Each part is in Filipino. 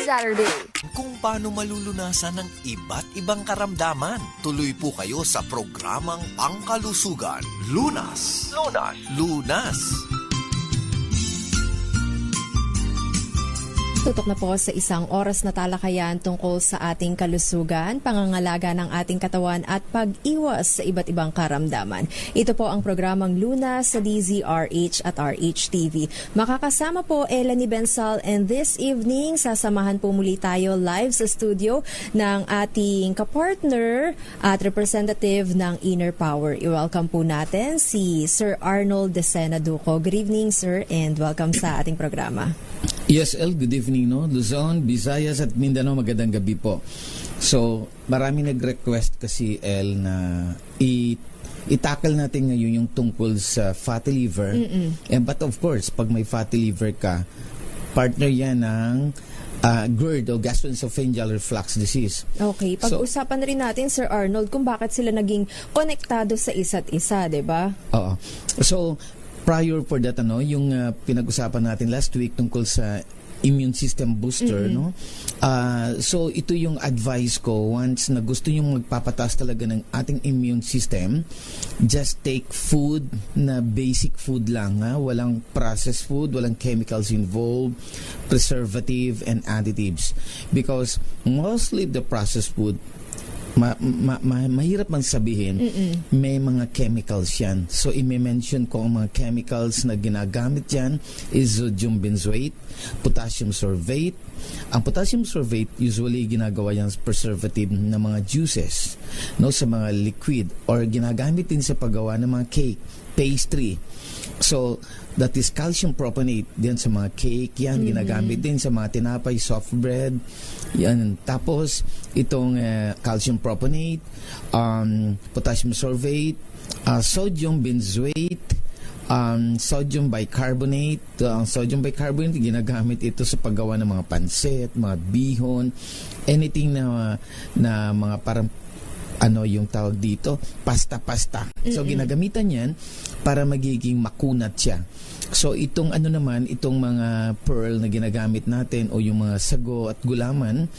Saturday. Kung paano malulunasan ng iba't ibang karamdaman. Tuloy po kayo sa programang Pangkalusugan. Lunas. Lunas. Lunas. Tutok na po sa isang oras na talakayan tungkol sa ating kalusugan, pangangalaga ng ating katawan at pag-iwas sa iba't ibang karamdaman. Ito po ang programang Lunas sa DZRH at RH-TV. Makakasama po Elanie Bensal, and this evening sasamahan po muli tayo live sa studio ng ating kapartner at representative ng Inner Power. I-welcome po natin si Sir Arnold Decena Duco. Good evening, sir, and welcome sa ating programa. Yes, El, good evening, no? Luzon, Visayas at Mindanao, magandang gabi po. So, marami nag-request kasi, El, na itakal natin ngayon yung tungkol sa fatty liver. But of course, pag may fatty liver ka, partner yan ng GERD o gastroesophageal reflux disease. Okay, pag-usapan rin natin, Sir Arnold, kung bakit sila naging konektado sa isa't isa, di ba? Oo. So, prior for that, yung pinag-usapan natin last week tungkol sa immune system booster, no? So, ito yung advice ko once na gusto nyo magpapataas talaga ng ating immune system, just take food na basic food lang, ha? Walang processed food, walang chemicals involved, preservative and additives. Because mostly the processed food, mahirap man sabihin, may mga chemicals yan. So, i-mention ko ang mga chemicals na ginagamit yan is sodium benzoate, potassium sorbate. Ang potassium sorbate, usually ginagawa yan preservative ng mga juices, no, sa mga liquid, or ginagamit din sa paggawa ng mga cake, pastry. So, that is calcium propionate din sa mga cake, yan, ginagamit din sa mga tinapay, soft bread, yan. Tapos, itong calcium propionate, potassium sorbate, sodium benzoate, sodium bicarbonate. Sodium bicarbonate, ginagamit ito sa paggawa ng mga pansit, mga bihon, anything na mga parang yung tawag dito, pasta-pasta. So, ginagamitan yan para magiging makunat siya. So, itong itong mga pearl na ginagamit natin o yung mga sago at gulaman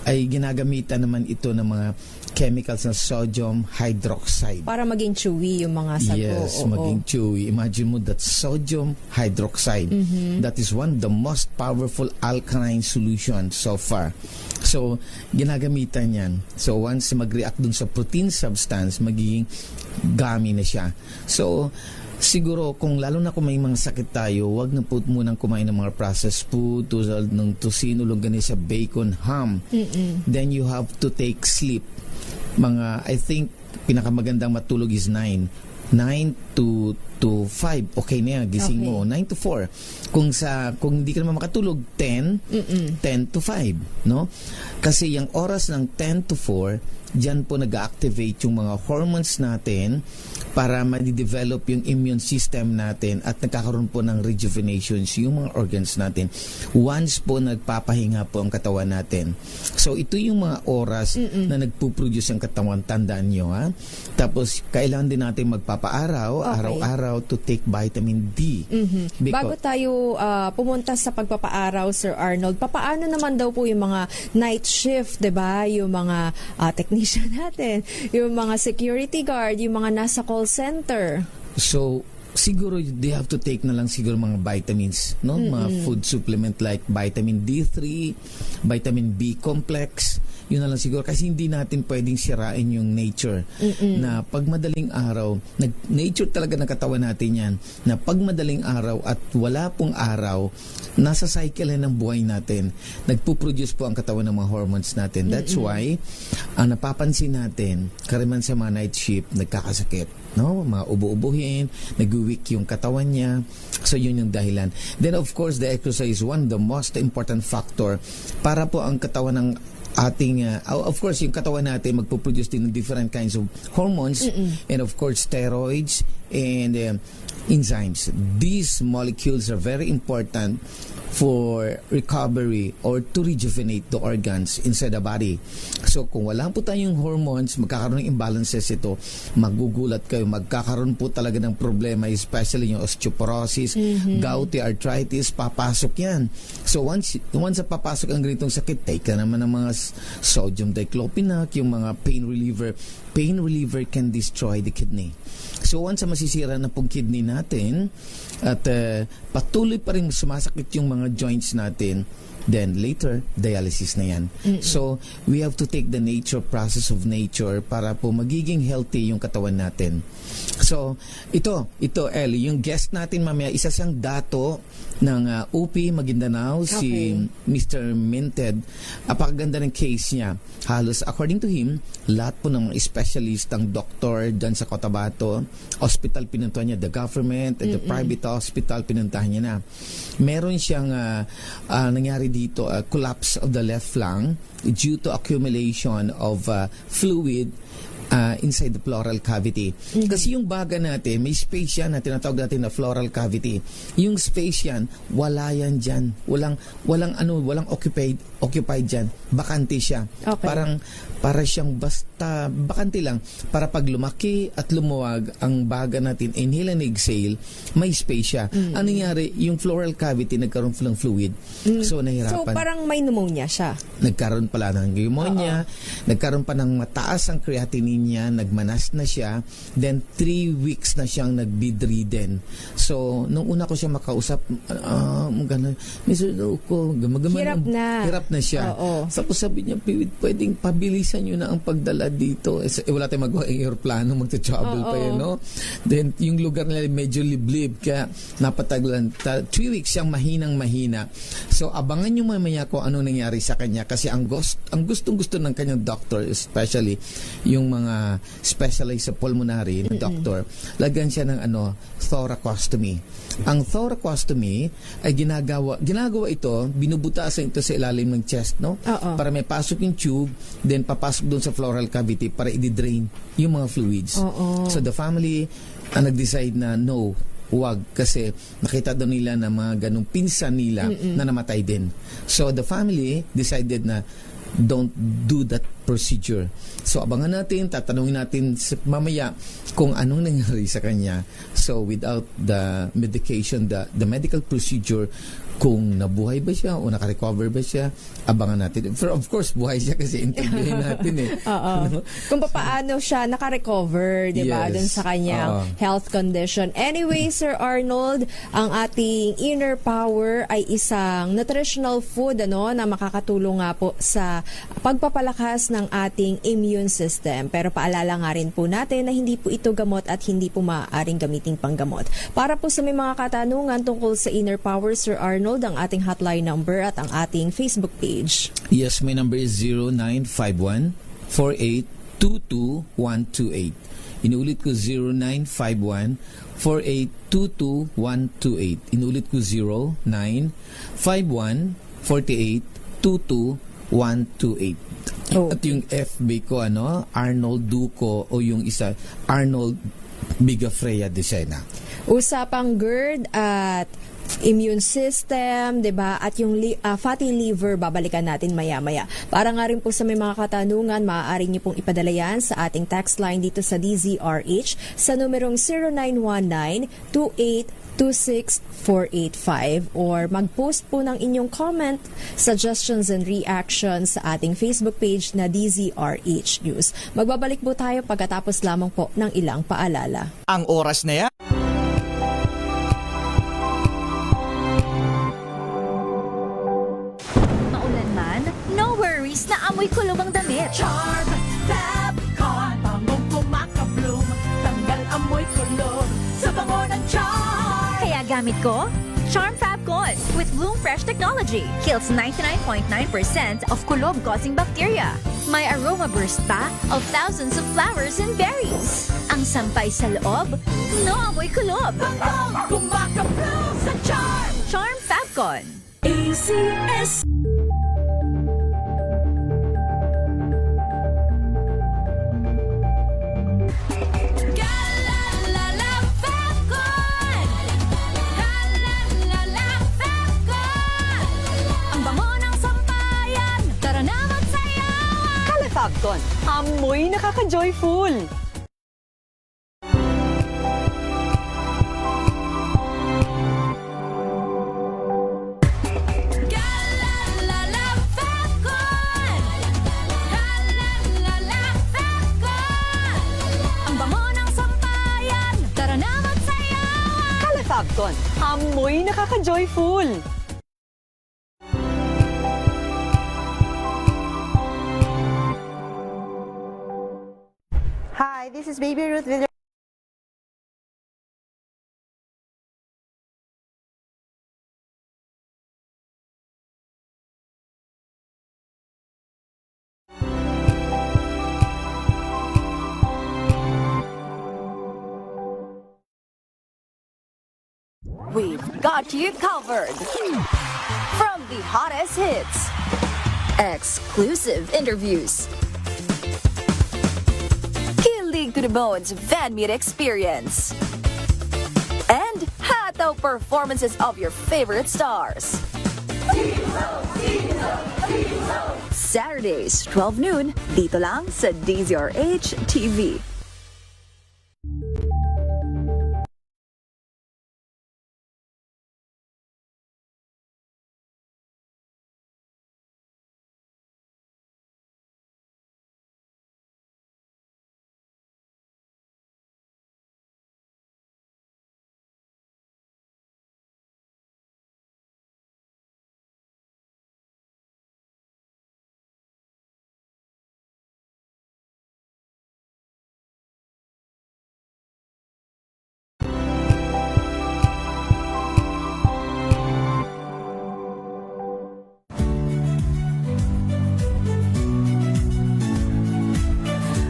ay ginagamitan naman ito ng mga chemicals na sodium hydroxide. Para maging chewy yung mga sago. Yes, maging chewy. Imagine mo that sodium hydroxide. That is one of the most powerful alkaline solutions so far. So, ginagamitan yan. So, once mag-react dun sa protein substance, magiging gummy na siya. So, siguro, lalo na kung may mga sakit tayo, wag na po munang kumain ng mga processed food, tulad ng tosino, longganisa, bacon, ham. Then you have to take sleep. I think, pinakamagandang matulog is 9 to 5, okay na yan, gising mo. 9 to 4. Kung hindi ka naman makatulog, 10 to 5, no? Kasi yung oras ng 10 to 4, diyan po nag-activate yung mga hormones natin para ma-develop yung immune system natin at nagkakaroon po ng rejuvenations yung mga organs natin. Once po nagpapahinga po ang katawan natin. So, ito yung mga oras na nagpuproduce ang katawan. Tandaan nyo, ha? Tapos, kailangan din natin magpapaaraw, araw-araw to take vitamin D. Bago tayo pumunta sa pagpapaaraw, Sir Arnold, papaano naman daw po yung mga night shift, diba? Yung mga technician natin, yung mga security guard, yung mga nasa call center. So, siguro they have to take na lang siguro mga vitamins, no? Mga food supplement like vitamin D3, vitamin B complex. Yun na lang siguro kasi hindi natin pwedeng sirain yung nature na pag madaling araw, nature talaga ng katawan natin yan, na pag madaling araw at wala pong araw, nasa cycle ng buhay natin, nagpuproduce po ang katawan ng mga hormones natin. That's why, ang napapansin natin, karamihan sa mga night shift, nagkakasakit, no? Mga ubo-ubuhin, nag-weak yung katawan niya. So, yun yung dahilan. Then, of course, the exercise is one of the most important factor para po ang katawan ng ating, of course, yung katawan natin magpo-produce din ng different kinds of hormones and of course, steroids and enzymes. These molecules are very important for recovery or to rejuvenate the organs inside the body. So kung wala po tayong hormones, magkakaroon ng imbalances ito, magugulat kayo, magkakaroon po talaga ng problema, especially yung osteoporosis, gouty arthritis, papasok yan. So once na papasok ang ganitong sakit, take ka naman ng mga sodium diclofenac, yung mga pain reliever. Pain reliever can destroy the kidney. So once na masisira na pong kidney natin at patuloy pa rin sumasakit yung mga joints natin, then later, dialysis na yan. So, we have to take the process of nature para po magiging healthy yung katawan natin. So, ito Ellie, yung guest natin mamaya, isa siyang dato ng UP Maguindanao, si Mr. Minted. Apakaganda ng case niya. Halos, according to him, lahat po ng mga specialist, ang doktor dyan sa Cotabato, hospital pinuntahan niya, the government, at the private hospital, pinuntahan niya na. Meron siyang nangyari dito, collapse of the left lung due to accumulation of fluid inside the pleural cavity. Kasi yung baga natin, may space yan na tinatawag natin na pleural cavity. Yung space yan, wala yan dyan. Walang occupied dyan. Bakante siya. Okay. Para siyang basta bakante lang. Para pag lumaki at lumuwag ang baga natin, inhale and exhale, may space siya. Ano nangyari? Yung pleural cavity nagkaroon ng fluid. So nahirapan. So parang may pneumonia siya. Nagkaroon pala ng pneumonia, nagkaroon pa ng mataas ang creatinine niya, nagmanas na siya, then 3 weeks na siyang nag-bedridden. So, nung una ko siya makausap, gano'n, Mr. Dauko, hirap na siya. Tapos sabi niya, pwedeng pabilisan nyo na ang pagdala dito. Wala tayong mag-aeroplano, magta-travel pa yan, no? Then, yung lugar nila medyo liblib, kaya napataglan. 3 weeks siyang mahinang-mahina. So, abangan nyo mamaya kung anong nangyari sa kanya kasi ang gustong-gusto ng kanyang doctor, especially yung mga specialized sa pulmonary na doctor, lagyan siya ng thoracostomy. Ang thoracostomy ay ginagawa ito, binubutasan ito sa ilalim ng chest, no? Para may pasok yung tube, then papasok doon sa pleural cavity para i-drain yung mga fluids. So the family nag-decide na no, huwag kasi nakita daw nila na mga ganong pinsan nila na namatay din. So the family decided na don't do that procedure. So abangan natin, tatanungin natin mamaya kung anong nangyari sa kanya. So without the medication, the medical procedure, kung nabuhay ba siya o nakarecover ba siya, abangan natin. For of course, buhay siya kasi interviewin natin eh. Kung paano siya nakarecover, di ba, dun sa kanyang health condition. Anyway, Sir Arnold, ang ating inner power ay isang nutritional food na makakatulong nga po sa pagpapalakas ng ating immune system. Pero paalala nga rin po natin na hindi po ito gamot at hindi po maaaring gamiting panggamot. Para po sa may mga katanungan tungkol sa inner power, Sir Arnold, ang ating hotline number at ang ating Facebook page. Yes, my number is 0951-4822-128. Inuulit ko 0951-4822-128. Inuulit ko 0951-4822-128. At yung FB ko, Arnold Duco, o yung isa, Arnold Bigafreya Decena. Usapang GERD at immune system, 'di ba? At yung fatty liver, babalikan natin maya-maya. Para nga rin po sa may mga katanungan, maaari niyo pong ipadala yan sa ating text line dito sa DZRH sa numerong 0919-2826-485 or mag-post po ng inyong comment, suggestions and reactions sa ating Facebook page na DZRH News. Magbabalik po tayo pagkatapos lamang po ng ilang paalala. Ang oras na yan. Na amoy kulog ang damit. Charm Fabcon, bangong kumakabloom, tanggal amoy kulog sa bango ng Charm. Kaya gamit ko Charm Fabcon with Bloom Fresh technology. Kills 99.9% of kulog-causing bacteria. May aroma burst pa of thousands of flowers and berries. Ang sampay sa loob, no amoy kulog. Bangong kumakabloom sa Charm. Charm Fabcon. ACS. Fabcon, amoy nakaka-joyful. Ang bango ng sampayan, tara na magsayawan! Kala Fabcon, amoy nakaka-joyful. Hi, this is Baby Ruth with We've got you covered. From the hottest hits, exclusive interviews, kilig to the bones fan meet experience, and hataw performances of your favorite stars. Saturdays, 12 noon, dito lang sa DZRH TV.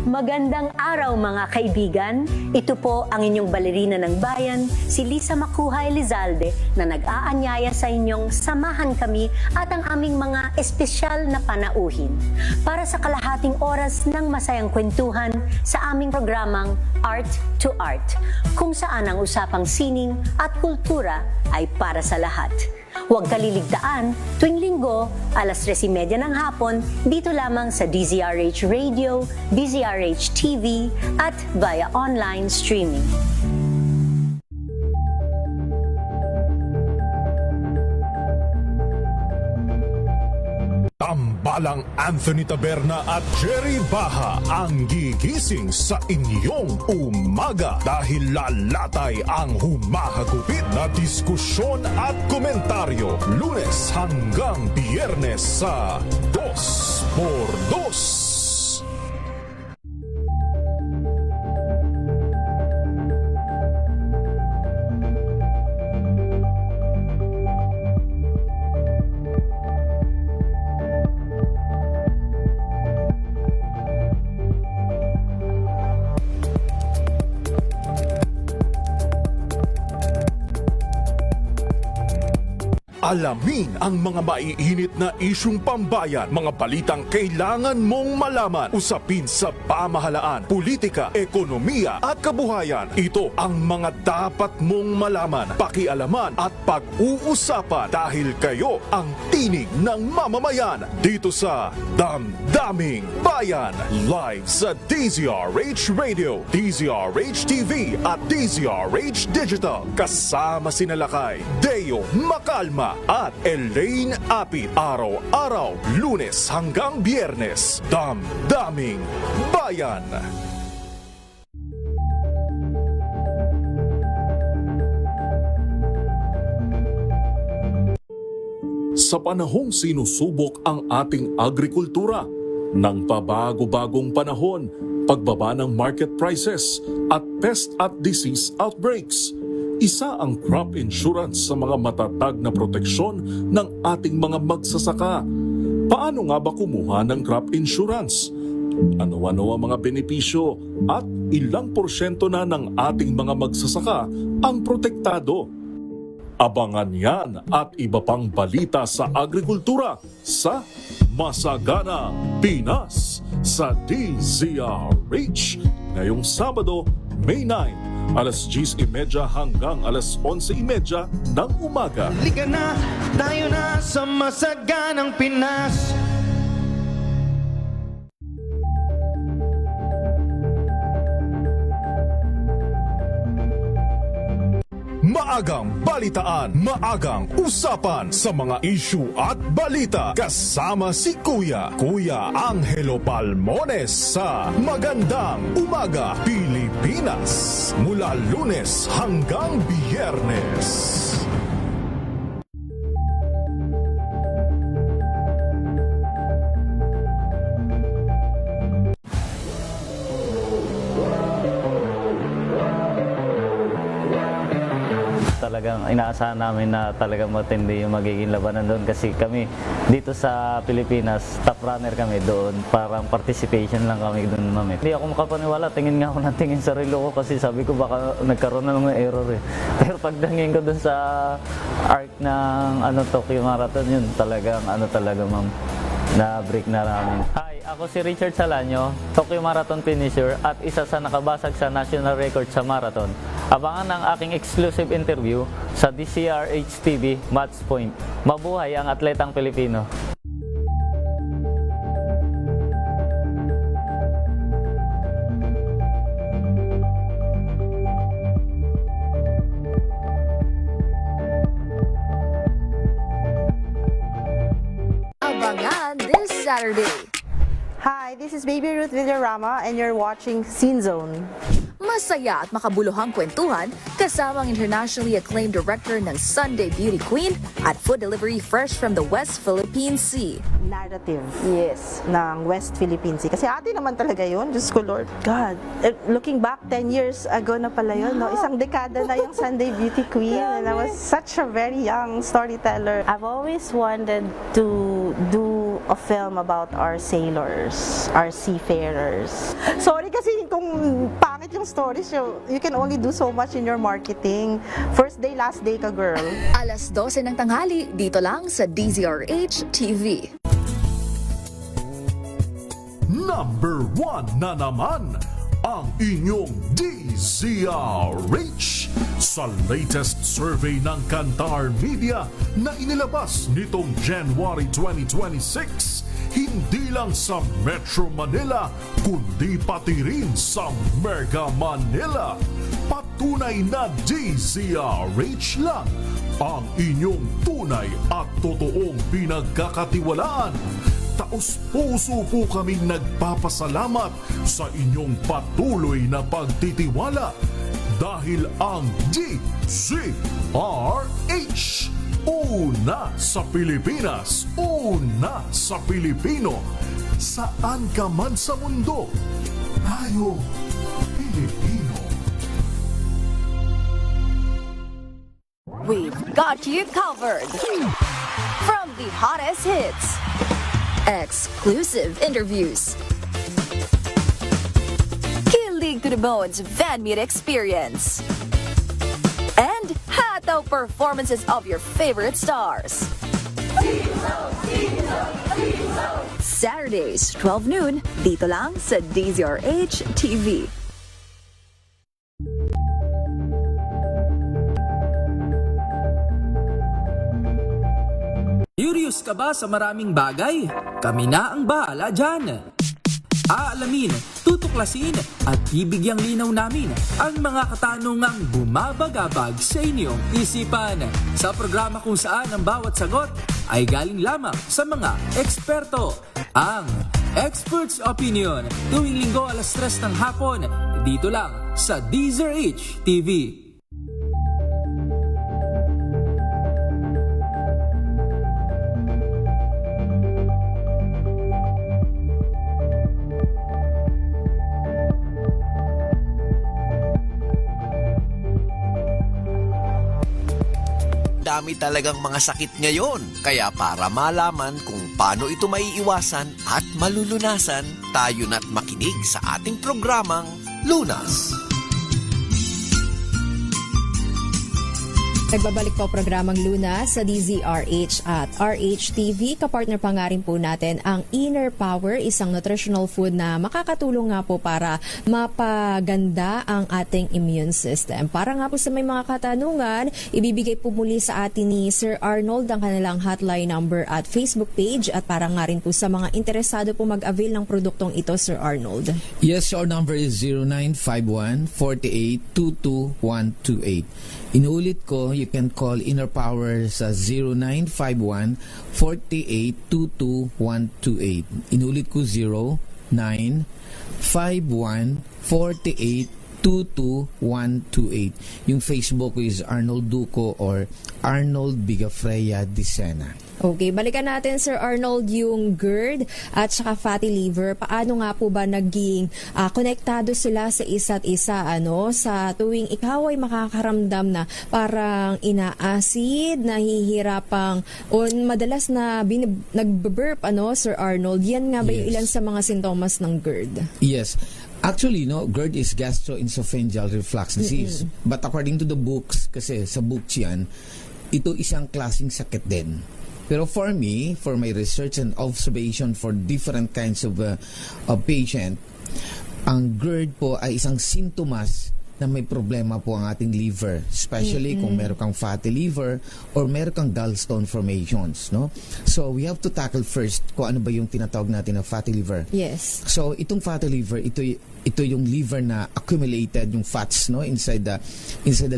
Magandang araw mga kaibigan. Ito po ang inyong balerina ng bayan, si Lisa Macuja Elizalde na nag-aanyaya sa inyong samahan kami at ang aming mga espesyal na panauhin para sa kalahating oras ng masayang kwentuhan sa aming programang Art to Art, kung saan ang usapang sining at kultura ay para sa lahat. Huwag kaliligtaan, tuwing linggo, alas 3:30 ng hapon, dito lamang sa DZRH Radio, DZRH TV, at via online streaming. Tambalang Anthony Taberna at Jerry Baha ang gigising sa inyong umaga dahil lalatay ang humahagupit na diskusyon at komentaryo Lunes hanggang Biyernes sa 2x2. Alamin ang mga maiinit na isyung pambayan, mga balitang kailangan mong malaman, usapin sa pamahalaan, politika, ekonomiya at kabuhayan. Ito ang mga dapat mong malaman, pakialaman at pag-uusapan dahil kayo ang tinig ng mamamayan dito sa Damdaming Bayan. Live sa DZRH Radio, DZRH TV at DZRH Digital. Kasama sinalakay Deo Macalma at Elaine Apit. Araw-araw, Lunes hanggang Biyernes. Damdaming Bayan. Sa panahong sinusubok ang ating agrikultura, ng pabago-bagong panahon, pagbaba ng market prices at pest at disease outbreaks, isa ang crop insurance sa mga matatag na proteksyon ng ating mga magsasaka. Paano nga ba kumuha ng crop insurance? Ano-ano ang mga benepisyo at ilang porsyento na ng ating mga magsasaka ang protektado? Abangan yan at iba pang balita sa agrikultura sa Masagana Pinas sa DZRH ngayong Sabado, May 9, alas 10:30 hanggang alas 11:30 ng umaga. Halika na, tayo na sa Masaganang Pinas. maagang balitaan, maagang usapan sa mga issue at balita. Kasama si Kuya Angelo Palmones sa Magandang Umaga Pilipinas. Mula Lunes hanggang Biyernes. Talagang inaasahan namin na talagang matindi yung magiging labanan doon kasi kami dito sa Pilipinas, top runner kami doon. Parang participation lang kami doon, ma'am. Hindi ako makapaniwala, tingin nga ako ng tingin sa relo ko kasi sabi ko baka nagkaroon na ng error eh. Pero pagdangin ko doon sa arc ng Tokyo Marathon, yun talagang ma'am, na break na namin. Hi, ako si Richard Salanyo, Tokyo Marathon finisher at isa sa nakabasag sa national record sa marathon. Abangan ang aking exclusive interview sa DZRH TV Match Point. Mabuhay ang atletang Pilipino. Abangan this Saturday. Hi, this is Baby Ruth Villarama and you're watching Scene Zone. Masaya at makabuluhang kwentuhan kasama ang internationally acclaimed director ng Sunday Beauty Queen at food delivery fresh from the West Philippine Sea. Narrative, yes, ng West Philippine Sea. Kasi ate naman talaga yun, Diyos ko Lord. God, looking back 10 years ago na pala yun, no? Isang dekada na yung Sunday Beauty Queen and I was such a very young storyteller. I've always wanted to do a film about our sailors, our seafarers. Sorry kasi kung pangit yung stories, you can only do so much in your marketing. First day, last day ka, girl. Alas 12 ng tanghali, dito lang sa DZRH TV. Number 1 na naman ang inyong DZRH sa latest survey ng Kantar Media na inilabas nitong January 2026. Hindi lang sa Metro Manila, kundi pati rin sa Mega Manila. Patunay na DZRH lang ang inyong tunay at totoong pinagkakatiwalaan. Taos-puso po kaming nagpapasalamat sa inyong patuloy na pagtitiwala dahil ang DZRH una sa Pilipinas, una sa Pilipino. Saan ka man sa mundo, tayo Pilipino. We've got you covered. From the hottest hits, exclusive interviews, kilig to the bones fan meet experience, and hataw performances of your favorite stars. Saturdays, 12 noon, dito lang sa DZRH TV. Curious ka ba sa maraming bagay? Kami na ang bahala dyan. Aalamin, tutuklasin at bibigyang linaw namin ang mga katanungang bumabagabag sa inyong isipan. Sa programa kung saan ang bawat sagot ay galing lamang sa mga eksperto. Ang Expert's Opinion tuwing linggo alas 3 ng hapon dito lang sa DZRH TV. Dami talagang mga sakit ngayon. Kaya para malaman kung paano ito maiiwasan at malulunasan, tayo na't makinig sa ating programang Lunas. Nagbabalik po programang Luna sa DZRH at RHTV. Kapartner pa nga rin po natin ang Inner Power, isang nutritional food na makakatulong nga po para mapaganda ang ating immune system. Para nga po sa may mga katanungan, ibibigay po muli sa atin ni Sir Arnold ang kanilang hotline number at Facebook page, at para nga rin po sa mga interesado po mag-avail ng produktong ito, Sir Arnold. Yes, our number is 0951-4822-128. Inuulit ko, you can call Inner Power sa 0951-4822-128. Inuulit ko, 0951-4822-128. Yung Facebook is Arnold Duco or Arnold Bigafreya Dicena. Okay, balikan natin, Sir Arnold, yung GERD at saka fatty liver. Paano nga po ba naging konektado sila sa isa't isa, sa tuwing ikaw ay makakaramdam na parang ina-acid, nahihirapang, o madalas na nag-burp, Sir Arnold? Yan nga ba yung ilan sa mga sintomas ng GERD? Yes. Actually, GERD is gastroesophageal reflux disease. But according to the books, kasi sa books yan, ito isang klaseng sakit din. Pero for me, for my research and observation for different kinds of patient, ang GERD po ay isang sintomas na may problema po ang ating liver, especially kung meron kang fatty liver or meron kang gallstone formations, no? So we have to tackle first kung ano ba yung tinatawag natin na fatty liver. Yes. So itong fatty liver, ito yung liver na accumulated yung fats, no, inside the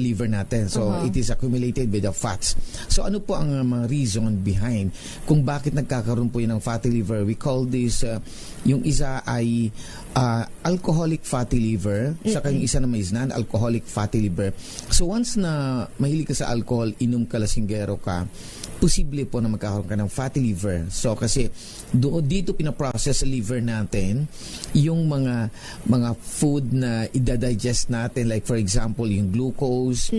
liver natin. So it is accumulated with the fats. So ano po ang mga reason behind kung bakit nagkakaroon po yun ng fatty liver? We call this yung isa ay alcoholic fatty liver, saka yung isa naman is non-alcoholic fatty liver. So once na mahilig ka sa alcohol, inom ka, lasinggero ka, posible po na magkakaroon ka ng fatty liver. So kasi dito pinaprocess sa liver natin yung mga food na i-digest natin, like for example yung glucose,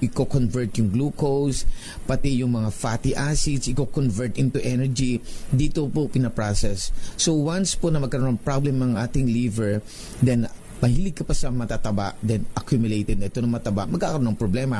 i-convert yung glucose, pati yung mga fatty acids, i-convert into energy, dito po pinaprocess. So once po na magkaroon ng problem ang ating liver, then mahilig ka pa sa matataba, then accumulated na ito ng mataba, magkakaroon ng problema.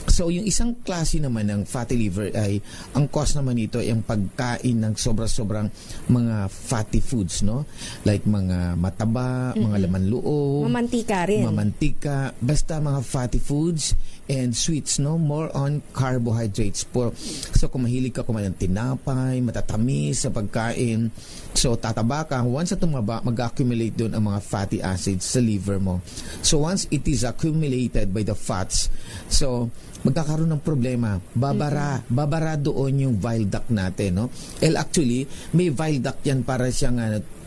So, yung isang klase naman ng fatty liver ay, ang cause naman nito ay ang pagkain ng sobra-sobrang mga fatty foods, no? Like mga mataba, mga laman loob. Mamantika rin. Mamantika, basta mga fatty foods and sweets, no? More on carbohydrates po. So, kung mahilig ka kumain ng tinapay, matatamis sa pagkain, so tataba ka. Once na tumaba, mag-accumulate doon ang mga fatty acids sa liver mo. So once it is accumulated by the fats, so magkakaroon ng problema. Babara doon yung bile duct natin, no? Actually, may bile duct yan para siyang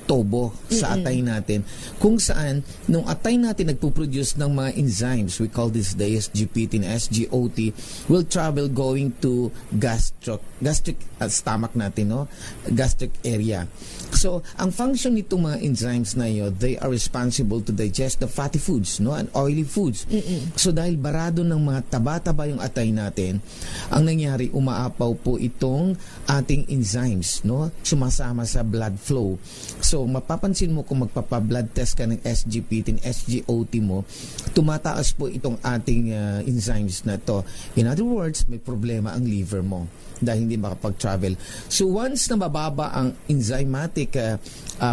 tobo sa atay natin, kung saan nung atay natin nagpo-produce ng mga enzymes, we call this the SGPT and SGOT, will travel going to gastric stomach natin, no? Gastric area. So, ang function nitong mga enzymes na yun, they are responsible to digest the fatty foods, no, and oily foods. So, dahil barado ng mga taba-taba yung atay natin, ang nangyari, umaapaw po itong ating enzymes, no, sumasama sa blood flow. So, mapapansin mo kung magpapa-blood test ka ng SGPT and SGOT mo, tumataas po itong ating enzymes na to. In other words, may problema ang liver mo dahil hindi makapag-travel. So once na mababa ang enzymatic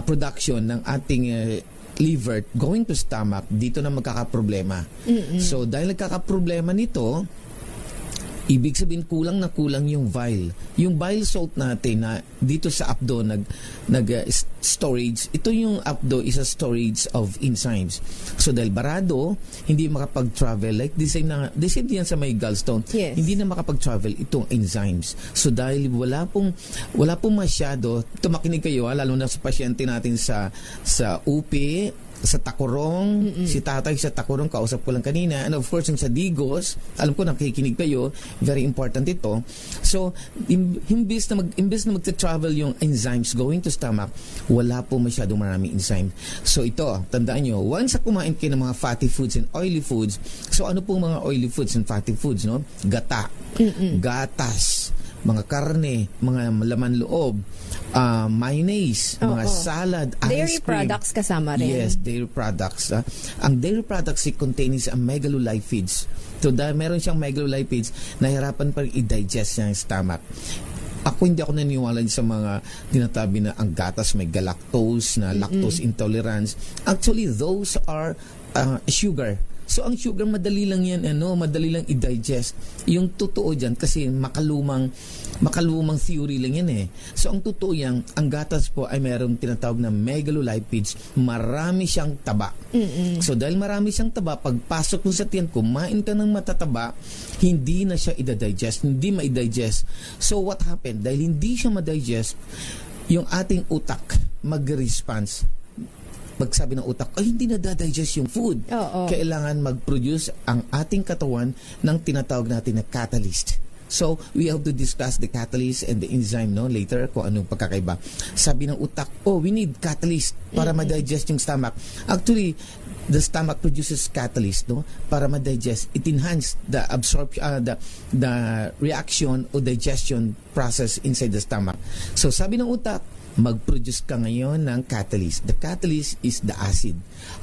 production ng ating liver going to stomach, dito na magkakaproblema. So dahil nagkakaproblema nito, ibig sabihin kulang na kulang yung bile. Yung bile salt natin na dito sa abdo storage, ito yung abdo is a storage of enzymes. So dahil barado, hindi makapag-travel, like the same din sa may gallstone, hindi na makapag-travel itong enzymes. So dahil wala pong masyado, tumakinig kayo, lalo na sa pasyente natin sa UP, sa Takurong, si tatay sa Takurong, kausap ko lang kanina, and of course yung sa Digos, alam ko nakikinig kayo, very important ito. So imbis na magta-travel yung enzymes going to stomach, wala po masyadong maraming enzymes. So ito, tandaan nyo, once kumain kayo ng mga fatty foods and oily foods, so ano po mga oily foods and fatty foods, no? Gata, gatas, mga karne, mga laman loob, mayonnaise, mga salad, dairy ice cream. products kasama rin. Yes, dairy products. Ang dairy products, it contains megalolipids. So dahil meron siyang megalolipids, nahirapan pa rin i-digest niya yung stomach. Ako hindi ako naniniwala sa mga tinatabi na ang gatas may galactose, na lactose intolerance. Actually, those are sugar. So ang sugar madali lang yan, madali lang i-digest. Yung totoo diyan kasi makalumang theory lang yan eh. So ang totoo yan, ang gatas po ay mayroong tinatawag na megalolipids, marami siyang taba. So dahil marami siyang taba, pagpasok mo sa tiyan, kumain ka ng matataba, hindi na siya i-digest, hindi ma-digest. So what happened? Dahil hindi siya ma-digest, yung ating utak mag-response. Magsabi ng utak, ay hindi na digest yung food. Kailangan mag-produce ang ating katawan ng tinatawag natin na catalyst. So, we have to discuss the catalyst and the enzyme later kung anong pagkakaiba. Sabi ng utak, we need catalyst para ma-digest yung stomach. Actually, the stomach produces catalyst para ma-digest. It enhances the absorption, the reaction or digestion process inside the stomach. So, sabi ng utak, mag-produce ka ngayon ng catalyst. The catalyst is the acid,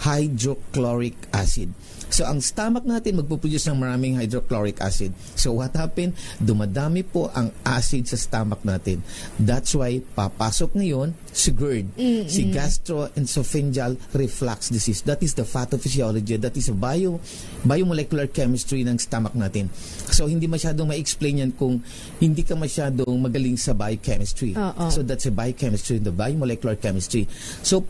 hydrochloric acid. So, ang stomach natin magpuproduce ng maraming hydrochloric acid. So, what happened? Dumadami po ang acid sa stomach natin. That's why, papasok ngayon si GERD, si gastroesophageal reflux disease. That is the pathophysiology. That is a biomolecular chemistry ng stomach natin. So, hindi masyadong ma-explain yan kung hindi ka masyadong magaling sa biochemistry. So, that's a biochemistry, the biomolecular chemistry. So,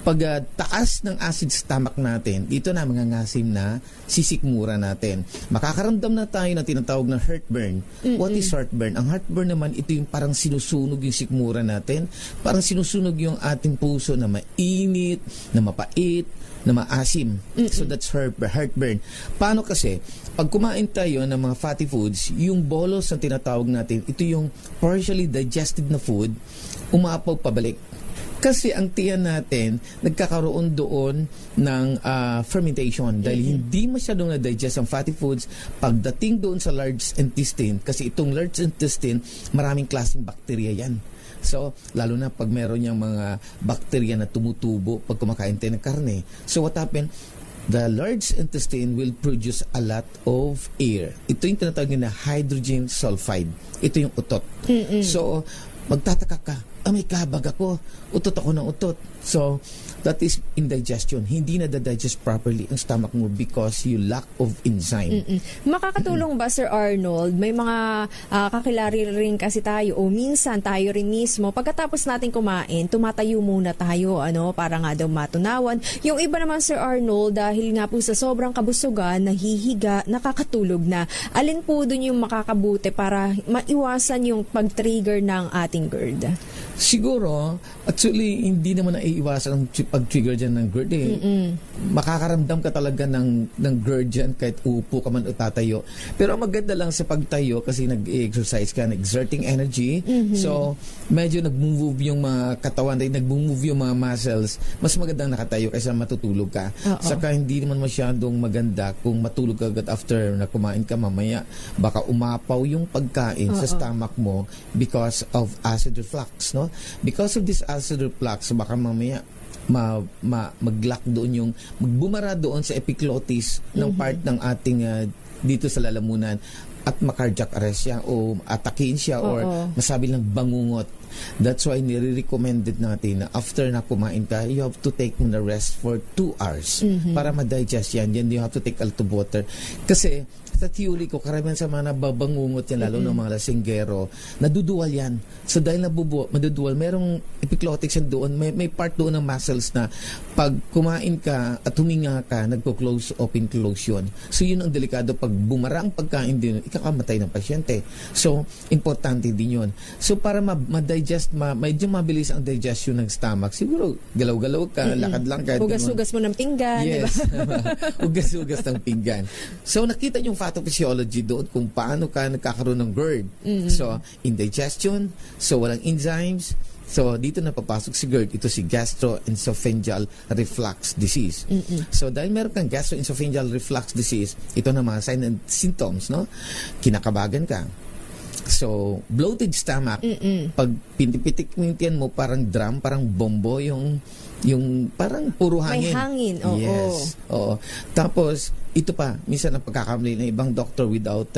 pag taas ng acid stomach natin, dito na mangangasim na sisikmura natin. Makakaramdam na tayo na tinatawag na heartburn. What is heartburn? Ang heartburn naman, ito yung parang sinusunog yung sikmura natin. Parang sinusunog yung ating puso na mainit, na mapait, na maasim. So that's heartburn. Paano kasi? Pag kumain tayo ng mga fatty foods, yung bolos na tinatawag natin, ito yung partially digested na food, umaapaw pabalik. Kasi ang tiyan natin, nagkakaroon doon ng fermentation dahil hindi masyadong na-digest ang fatty foods pagdating doon sa large intestine. Kasi itong large intestine, maraming klaseng bacteria yan. So, lalo na pag meron niyang mga bacteria na tumutubo pag kumakain tayo ng karne. So, what happened? The large intestine will produce a lot of air. Ito yung tinatawag na hydrogen sulfide. Ito yung utot. So, magtataka ka, may kabag ako, utot ako ng utot. So, that is indigestion. Hindi na digest properly ang stomach mo because you lack of enzyme. Makakatulong ba, Sir Arnold? May mga kakilari rin kasi tayo o minsan tayo rin mismo, pagkatapos natin kumain, tumatayo muna tayo, para nga daw matunawan. Yung iba naman, Sir Arnold, dahil nga po sa sobrang kabusugan, nahihiga, nakakatulog na. Alin po dun yung makakabuti para maiwasan yung pag-trigger ng ating GERD? Siguro, actually, hindi naman naiiwasan ang pag-trigger dyan ng GERD Makakaramdam ka talaga ng GERD dyan kahit upo ka man o tatayo. Pero maganda lang sa pagtayo kasi nag-exercise ka, exerting energy. So, medyo nag-move yung mga katawan, nag-move yung mga muscles. Mas magandang nakatayo kaysa matutulog ka. Saka hindi naman masyadong maganda kung matulog ka agad after na kumain ka mamaya. Baka umapaw yung pagkain sa stomach mo because of acid reflux, Because of this acid reflux, baka mamaya mag-lock doon yung magbumara doon sa epiglottis ng part ng ating dito sa lalamunan at ma-cardiac arrest siya o atakin siya or masabi lang bangungot. That's why nire-recommended natin na after na kumain ka, you have to take the rest for 2 hours para ma-digest yan. Then you have to take a lot of water. Kasi sa theory ko, karamihan sa mga nababangungot yan, lalo ng mga lasinggero, naduduwal yan. So dahil maduduwal, merong epiglottis yan doon, may part doon ng muscles na pag kumain ka at huminga ka, nagpo-close, open, close yun. So yun ang delikado. Pag bumara ang pagkain din, ikakamatay ng pasyente. So, importante din yun. So para ma-digest, medyo mabilis ang digestion ng stomach, siguro galaw-galaw ka, lakad lang ka. Hugas-hugas mo ng pinggan, yes. Diba? Hugas-hugas ng pinggan. So nakita yung pathophysiology doon kung paano ka nagkakaroon ng GERD. So, indigestion, so walang enzymes. So, dito na papasok si GERD. Ito si gastroesophageal reflux disease. So, dahil meron kang gastroesophageal reflux disease, ito na mga signs and symptoms, Kinakabagan ka. So, bloated stomach, pag pinipitik mo yung tiyan mo, parang drum, parang bombo, yung parang puro May hangin. hangin, oo. Yes. Oo. Tapos, ito pa, minsan ang pagkakamali ng ibang doctor without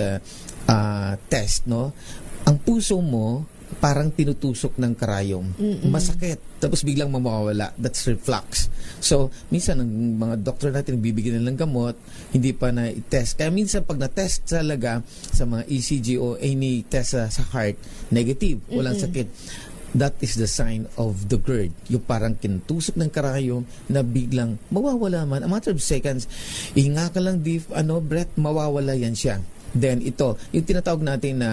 test, no? Ang puso mo, parang tinutusok ng karayom. Masakit. Tapos biglang mawawala. That's reflux. So, minsan ang mga doktor natin bibigyan ng gamot, hindi pa na-test. Kaya minsan pag na-test talaga sa mga ECG o any test sa heart, negative. Walang sakit. That is the sign of the GERD. Yung parang kinutusok ng karayom na biglang mawawala man. A matter of seconds, ihinga ka lang deep, breath, mawawala yan siya. Then ito, yung tinatawag natin na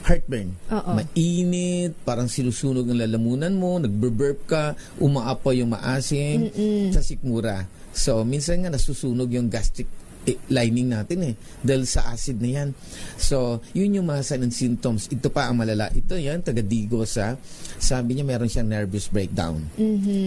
heartburn. Mainit, parang sinusunog ng lalamunan mo, nagburp ka, umaapoy yung maasim, sa sikmura. So, minsan nga nasusunog yung gastric lining natin dahil sa acid na yan. So, yun yung mga sign and symptoms. Ito pa ang malala. Ito yan, taga-Digos sabi niya meron siyang nervous breakdown.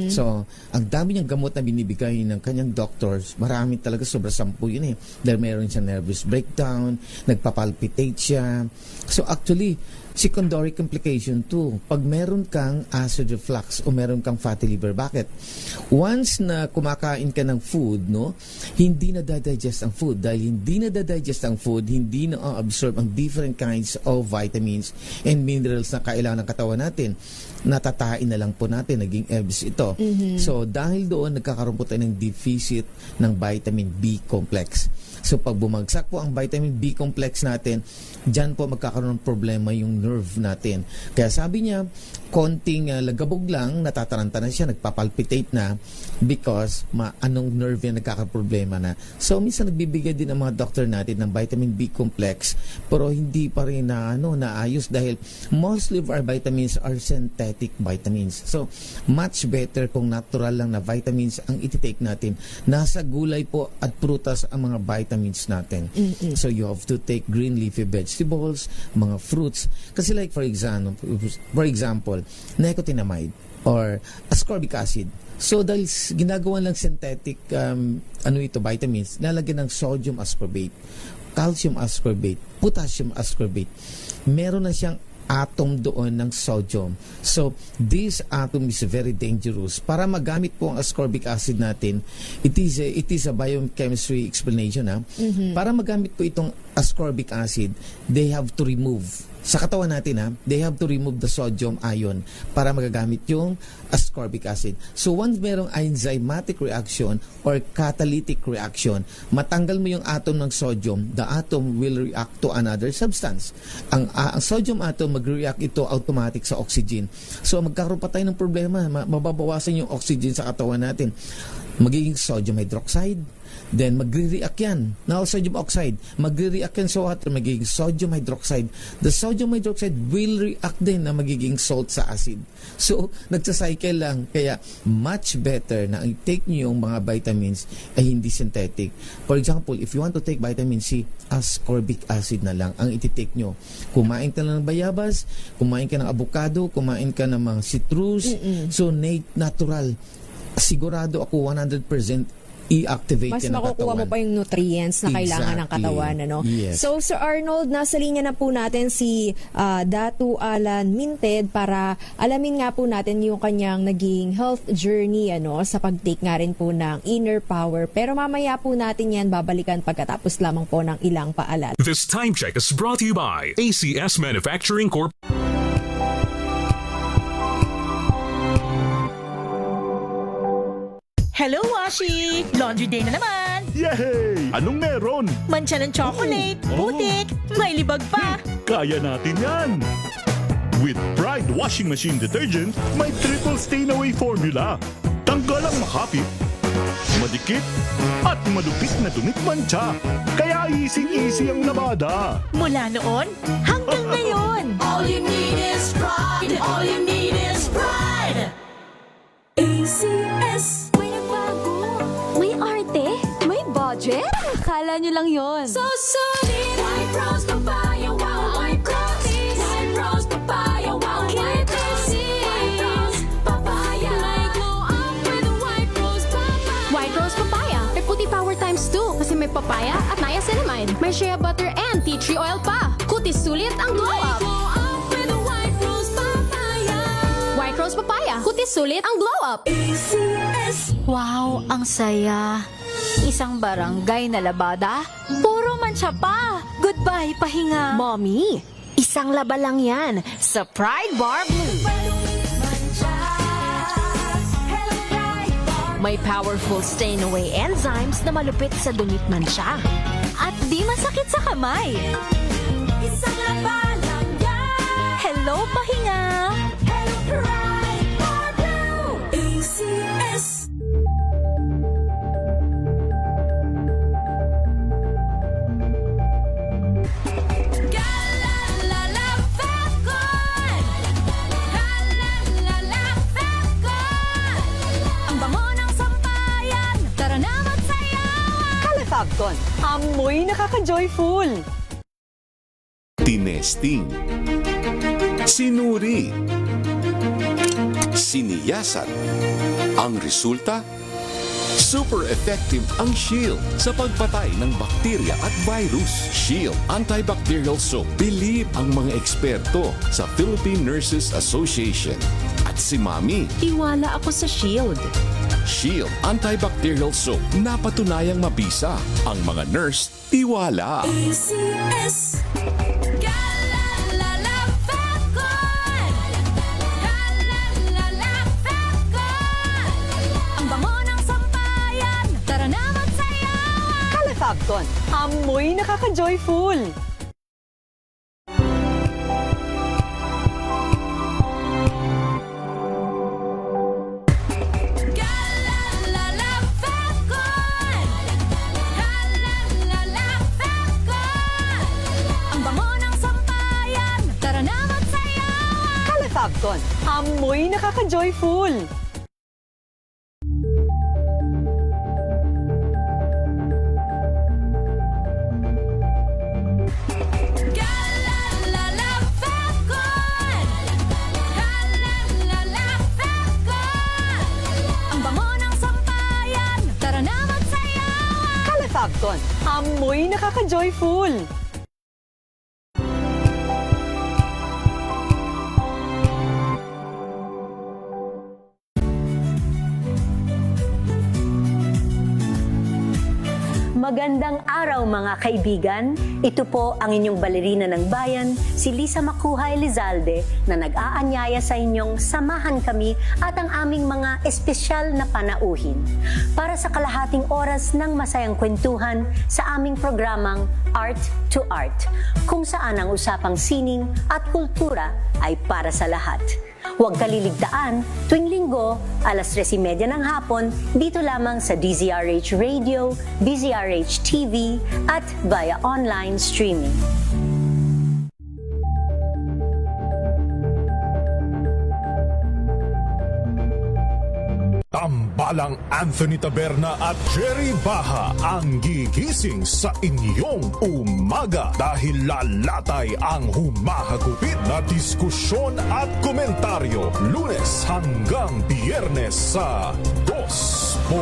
So, ang dami niyang gamot na binibigay ng kanyang doctors, marami talaga, sobra 10 yun dahil meron siyang nervous breakdown, nagpapalpitate siya. So, actually, secondary complication too. Pag meron kang acid reflux o meron kang fatty liver, bakit? Once na kumakain ka ng food, hindi na digest ang food. Dahil hindi na digest ang food, hindi na absorb ang different kinds of vitamins and minerals na kailangan ng katawan natin. Natatain na lang po natin, naging EBS ito. So, dahil doon, nagkakaroon po tayo ng deficit ng vitamin B complex. So, pag bumagsak po ang vitamin B complex natin, dyan po magkakaroon ng problema yung nerve natin. Kaya sabi niya, konting lagabog lang, natataranta na siya, nagpapalpitate na because anong nerve yan nagkakaproblema na. So, minsan nagbibigay din ang mga doctor natin ng vitamin B complex pero hindi pa rin naayos dahil mostly of our vitamins are synthetic vitamins. So, much better kung natural lang na vitamins ang ititake natin. Nasa gulay po at prutas ang mga vitamins natin. So, you have to take green leafy vegetables, mga fruits. Kasi like for example, nicotinamide or ascorbic acid. So, dahil ginagawa lang synthetic vitamins, nalagyan ng sodium ascorbate, calcium ascorbate, potassium ascorbate. Meron na siyang atom doon ng sodium. So, this atom is very dangerous. Para magamit po ang ascorbic acid natin, it is a biochemistry explanation. Para magamit po itong ascorbic acid, they have to remove sa katawan natin, they have to remove the sodium ion para magagamit yung ascorbic acid. So, once merong enzymatic reaction or catalytic reaction, matanggal mo yung atom ng sodium, the atom will react to another substance. Ang sodium atom, mag-react ito automatic sa oxygen. So, magkakaroon pa tayo ng problema. Mababawasan yung oxygen sa katawan natin. Magiging sodium hydroxide, then magre-react yan. Now, sodium oxide, magre-react yan sa water, magiging sodium hydroxide. The sodium hydroxide will react din na magiging salt sa acid. So, nagsacycle lang. Kaya, much better na i-take nyo yung mga vitamins ay hindi synthetic. For example, if you want to take vitamin C, ascorbic acid na lang ang iti-take nyo. Kumain ka lang ng bayabas, kumain ka ng avocado, kumain ka ng mga citrus. So, natural. Sigurado ako 100% i-activate mas yan ng makukuha katawan. mo pa yung nutrients na kailangan ng katawan. Yes. So, Sir Arnold, nasa linya na po natin si Datu Alan Minted para alamin nga po natin yung kanyang naging health journey sa pag-take nga rin po ng inner power. Pero mamaya po natin yan babalikan pagkatapos lamang po ng ilang paalala. This time check is brought to you by ACS Manufacturing Corp. Hello, Washi! Laundry day na naman! Yay! Anong meron? Mancha ng chocolate, putik, may libag pa! Kaya natin yan! With Pride Washing Machine Detergent, may triple stain-away formula. Tanggal ang makapit, madikit, at malupit na dumit mancha. Kaya easy-easy ang labada. Mula noon hanggang ngayon! All you need is Pride! All you need is Pride! ACS! May arte? May budget? Akala nyo lang yon. So solid! White Rose Papaya, wow! White Rose! White Rose Papaya, wow! White Rose! White Rose Papaya! May glow up with White Rose Papaya! White Rose Papaya. May puti power times 2 kasi may papaya at niacinamide. May shea butter and tea tree oil pa. Kutis sulit ang glow up. Rose Papaya. Kutis sulit ang glow up. ACS. Wow, ang saya. Isang barangay na labada, puro mancha pa. Goodbye, pahinga. Mommy, isang laba lang yan sa Pride Bar Blue. May powerful stain-away enzymes na malupit sa dunit mansya. At di masakit sa kamay. Isang laba lang yan. Hello, pahinga. Hello, Pride Bar Blue. ACS. Calefacton, amoy nakaka-joyful. Tinesting, sinuri, siniyasan. Ang resulta? Super effective ang Shield sa pagpatay ng bakterya at virus. Shield Antibacterial Soap. Believe ang mga eksperto sa Philippine Nurses Association. At si Mami. Tiwala ako sa Shield. Shield Antibacterial Soap. Napatunayang mabisa. Ang mga nurse, tiwala. ACS. Calefacton, amoy nakaka-joyful. Calefacton, amoy nakaka-joyful. Calefacton, amoy nakaka-joyful. Magandang araw mga kaibigan. Ito po ang inyong balerina ng bayan, si Lisa Macuja Elizalde, na nag-aanyaya sa inyong samahan kami at ang aming mga espesyal na panauhin para sa kalahating oras ng masayang kwentuhan sa aming programang Art to Art, kung saan ang usapang sining at kultura ay para sa lahat. Huwag kaliligtaan, tuwing linggo, alas 3:30 ng hapon, dito lamang sa DZRH Radio, DZRH TV, at via online streaming. Tambalang Anthony Taberna at Jerry Baha ang gigising sa inyong umaga dahil lalatay ang humahagupit na diskusyon at komentaryo Lunes hanggang Biyernes sa 2x2.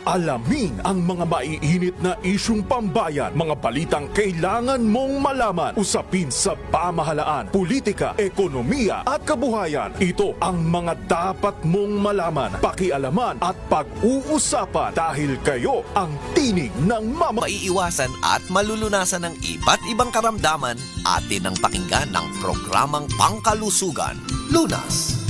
Alamin ang mga maiinit na isyung pambayan, mga balitang kailangan mong malaman, usapin sa pamahalaan, politika, ekonomiya at kabuhayan. Ito ang mga dapat mong malaman, pakialaman at pag-uusapan dahil kayo ang tinig ng Maiiwasan at malulunasan ng iba't ibang karamdaman, atin ang pakinggan ng programang Pangkalusugan, Lunas.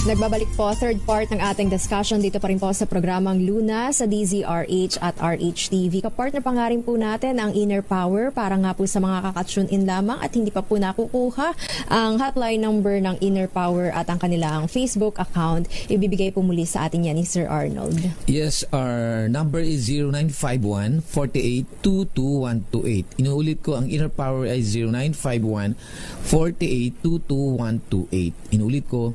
Nagbabalik po, third part ng ating discussion dito pa rin po sa programang Luna sa DZRH at RHTV. Kapartner pa nga rin po natin ang Inner Power para nga po sa mga kakatune in lamang at hindi pa po nakukuha ang hotline number ng Inner Power at ang kanilang Facebook account. Ibibigay po muli sa atin yan ni Sir Arnold. Yes, our number is 0951-4822-128. Inuulit ko, ang Inner Power ay 0951-4822-128. Inuulit ko,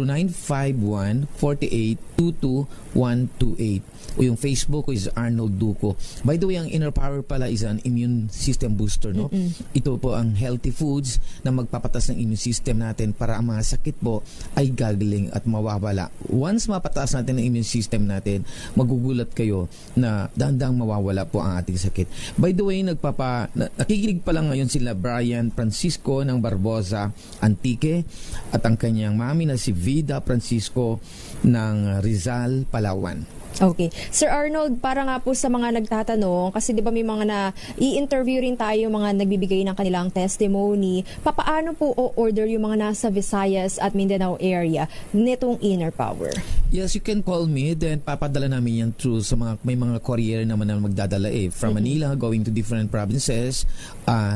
0951-4822-128. 22128. O yung Facebook ko is Arnold Duco. By the way, ang Inner Power pala is an immune system booster, no? Ito po ang healthy foods na magpapatas ng immune system natin para ang mga sakit po ay gagaling at mawawala. Once mapataas natin ang immune system natin, magugulat kayo na dahan-dahang mawawala po ang ating sakit. By the way, nakikinig pa lang ngayon sila Brian Francisco ng Barbosa Antique at ang kanyang mami na si Vida Francisco ng Rizal, Palawan. Okay. Sir Arnold, para nga po sa mga nagtatanong, kasi di ba may mga i-interview rin tayo, mga nagbibigay ng kanilang testimony, papaano po o-order yung mga nasa Visayas at Mindanao area nitong Inner Power? Yes, you can call me, then papadala namin yan through sa may mga courier naman na magdadala from Manila going to different provinces.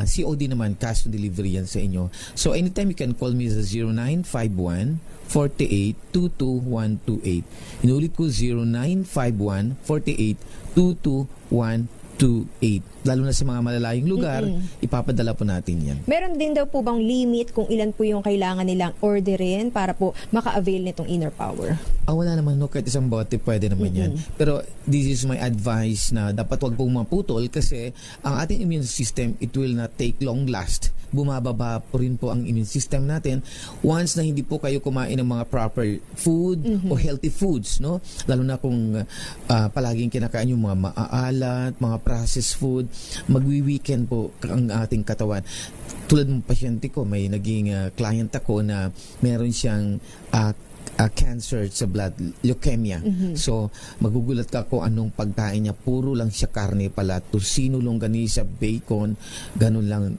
COD naman, cash on delivery yan sa inyo. So anytime you can call me sa 0951 48-22128. Inulit ko 0951-48-22128. Lalo na sa mga malalayong lugar, ipapadala po natin yan. Meron din daw po bang limit kung ilan po yung kailangan nilang orderin para po maka-avail nitong Inner Power? Wala naman, no, kahit isang bote pwede naman yan. Pero this is my advice na dapat wag pong maputol kasi ang ating immune system, it will not take long last. Bumababa po rin po ang immune system natin once na hindi po kayo kumain ng mga proper food o healthy foods, no? Lalo na kung palaging kinakain yung mga maaalat, mga processed food, magwi-weekend po ang ating katawan. Tulad ng pasyente ko, may naging client ako na meron siyang cancer sa blood, leukemia. So, magugulat ka kung anong pagkain niya. Puro lang siya karne pala. Tosino, longganisa, bacon, ganun lang.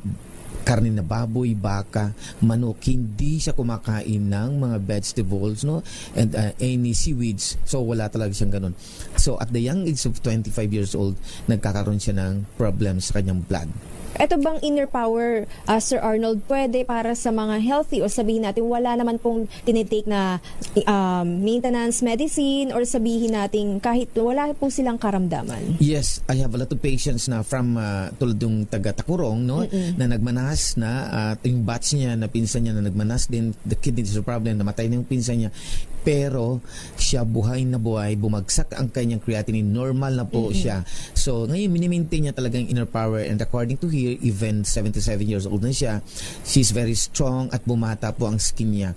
Karne na baboy, baka, manok. Hindi siya kumakain ng mga vegetables, no? And any seaweeds. So, wala talaga siyang ganun. So, at the young age of 25 years old, nagkakaroon siya ng problems sa kanyang blood. Ito bang Inner Power, Sir Arnold, pwede para sa mga healthy o sabihin natin wala naman pong tinitake na maintenance medicine or sabihin natin kahit wala po silang karamdaman? Yes, I have a lot of patients na from tulad yung taga-Takurong, no? Na nagmanas na at yung batch niya na pinsan niya na nagmanas din, the kidney is a problem, namatay na yung pinsan niya. Pero siya buhay na buhay, bumagsak ang kanyang creatinine, normal na po siya. So ngayon minimaintain niya talaga yung Inner Power, and according to here, even 77 years old na siya, she's very strong at bumata po ang skin niya.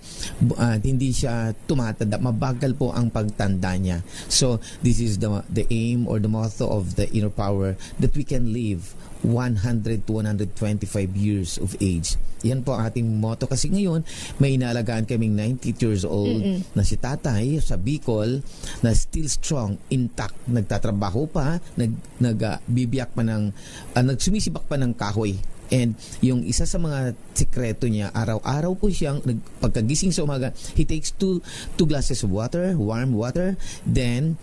Hindi siya tumatanda, mabagal po ang pagtanda niya. So this is the aim or the motto of the Inner Power, that we can live 100 to 125 years of age. Yan po ang ating motto kasi ngayon may inaalagaan kaming 90 years old na si tatay sa Bicol na still strong, intact, nagtatrabaho pa, nagbibiyak pa ng nagsumisibak pa ng kahoy. And yung isa sa mga sikreto niya, araw-araw po siyang pagkagising sa umaga, he takes two glasses of water, warm water, then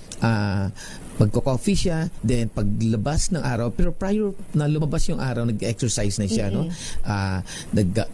magko-coffee siya, then paglabas ng araw, pero prior na lumabas yung araw, nag-exercise na siya, no?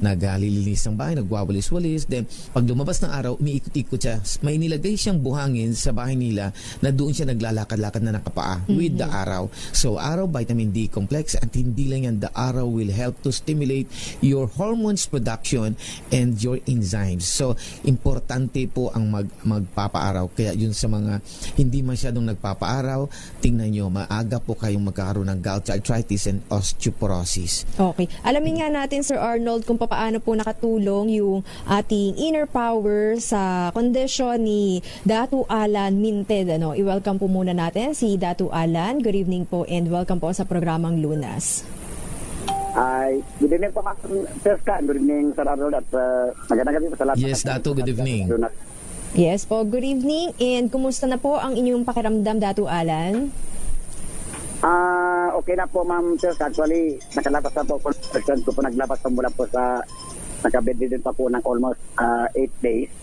Naglilinis ng bahay, nagwawalis-walis, then pag lumabas ng araw, umiikot-ikot siya. May nilagay siyang buhangin sa bahay nila na doon siya naglalakad-lakad na nakapaa with the araw. So, araw, vitamin D complex, at hindi lang yan, the araw will help to stimulate your hormones production and your enzymes. So, importante po ang magpapaaraw. Kaya yun sa mga hindi masyadong nagpapaaraw, tingnan nyo, maaga po kayong magkakaroon ng gout, arthritis, and osteoporosis. Okay. Alamin nga natin, Sir Arnold, kung paano po nakatulong yung ating Inner Power sa kondisyon ni Datu Alan Minted. I-welcome po muna natin si Datu Alan. Good evening po and welcome po sa programang Lunas. Good evening po, Sir Scott. Good evening, Sir Arnold, at magandang gabi po sa lahat. Yes, Datu, good evening. Yes po, good evening. And kumusta na po ang inyong pakiramdam, Datu Alan? Okay na po, Ma'am Sir. Actually, nakalabas na po. Person ko po naglabas pa mula po sa nakabedridden pa po ng almost 8 days.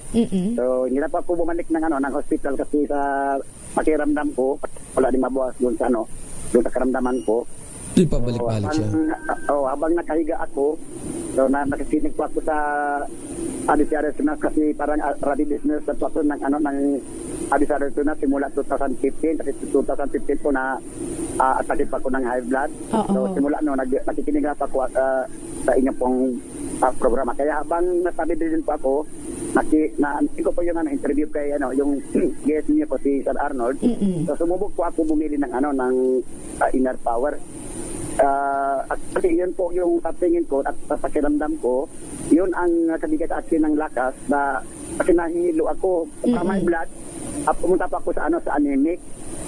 So, hindi na po ako bumalik ng hospital kasi sa pakiramdam ko, wala din mabuwas doon sa doon sa karamdaman ko. Doon pabalik-balik siya. Habang nakahiga ako, so nakasinig po ako sa ADCRS Tunas kasi parang radio business at ako ng ADCRS Tunas simula 2015 kasi 2015 po na atake pa ako ng high blood. So simula nakikinig na po ako sa inyong pong programa. Kaya habang nasabi din po ako, Hindi ko po yung interview kay yung guest niya po si Sir Arnold. So sumubok po ako bumili ng ng inner power. Actually, yun po yung tingin ko at pakiramdam ko, yun ang kabigay sa akin ng lakas na kasi nahihilo ako sa my blood. Pumunta pa ako sa anemic.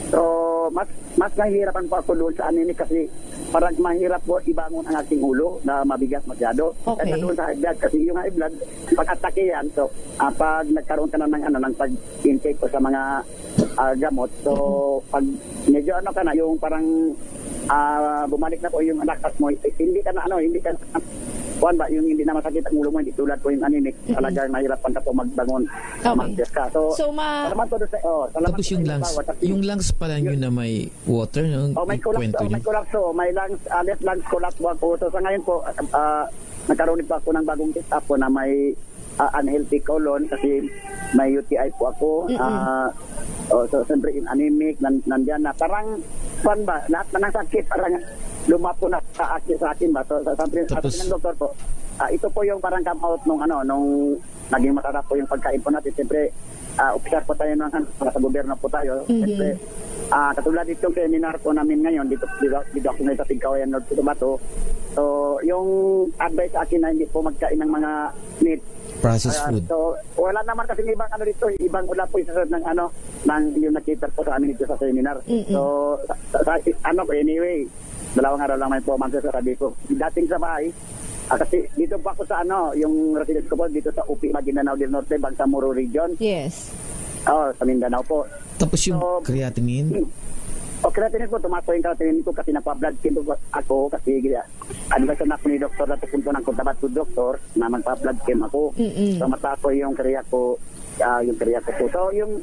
So mas nahihirapan po ako doon sa anemic kasi parang mahirap po ibangon ang aking ulo na mabigat masyado. Okay. Kaya doon sa high blood, kasi yung high blood, pag-atake yan, so pag nagkaroon ka na ng pag-intake ko sa mga gamot, so pag medyo yung parang bumalik na po yung lakas mo, hindi ka yung hindi na masakit ang ulo mo, hindi tulad po yung anemic, talagang mahirapan ka po magbangon, mag-test ka. Salamat po doon sa, Tapos yung lungs pala yun na may water, no? may collapse, may lungs, left lungs collapse po ako. So sa ngayon po, nagkaroon din po ako ng bagong test po na may unhealthy colon kasi may UTI po ako. So siyempre in anemic, nandyan na. Parang, lahat na ng sakit, parang lumapo na sa akin ba. So sabi ng doktor po, ito po yung parang come out nung naging masarap po yung pagkain po natin. Siyempre, official po tayo sa gobyerno po tayo. Siyempre, katulad dito yung seminar po namin ngayon, dito ako ngayon sa Tigkawayan North Cotabato. So, yung advice sa akin na hindi po magkain ng mga meat, processed food. So, wala naman kasi ibang dito, ibang wala po isa ng yung nakita po sa amin dito sa seminar. So, anyway, 2 araw lang may po sabi ko. Dating sa bahay, kasi dito po ako sa yung residence ko po dito sa UP Maguindanao del Norte, Bangsamoro Region. Yes. Sa Mindanao po. Tapos yung creatinine? Creatinine po, tumaas po yung creatinine ko kasi nagpa-blood skin po ako kasi advice na ako ni doktor na pupunto ng Cotabato doktor na magpa-blood skin ako. So mataas po yung kreat ko, po. So yung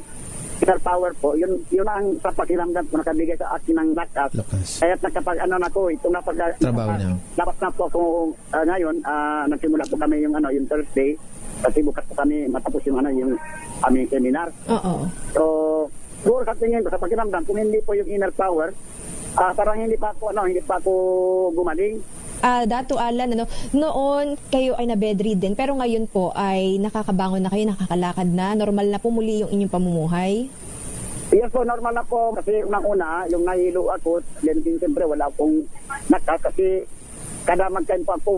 inner power po, yun ang sa pakiramdam ko nakabigay sa akin ng lakas. Kaya nakapag itong trabaho na. Dapat na po ako ngayon, nagsimula po kami yung Thursday kasi bukas po kami matapos yung aming seminar. So siguro sa tingin ko, sa pakiramdam, kung hindi po yung inner power, parang hindi pa ako gumaling. Dato Alan, noon kayo ay na-bedridden, pero ngayon po ay nakakabangon na kayo, nakakalakad na, normal na po muli yung inyong pamumuhay? Yes po, normal na po, kasi unang-una, yung nahilo ako, then siyempre wala akong kasi kada magkain po ako,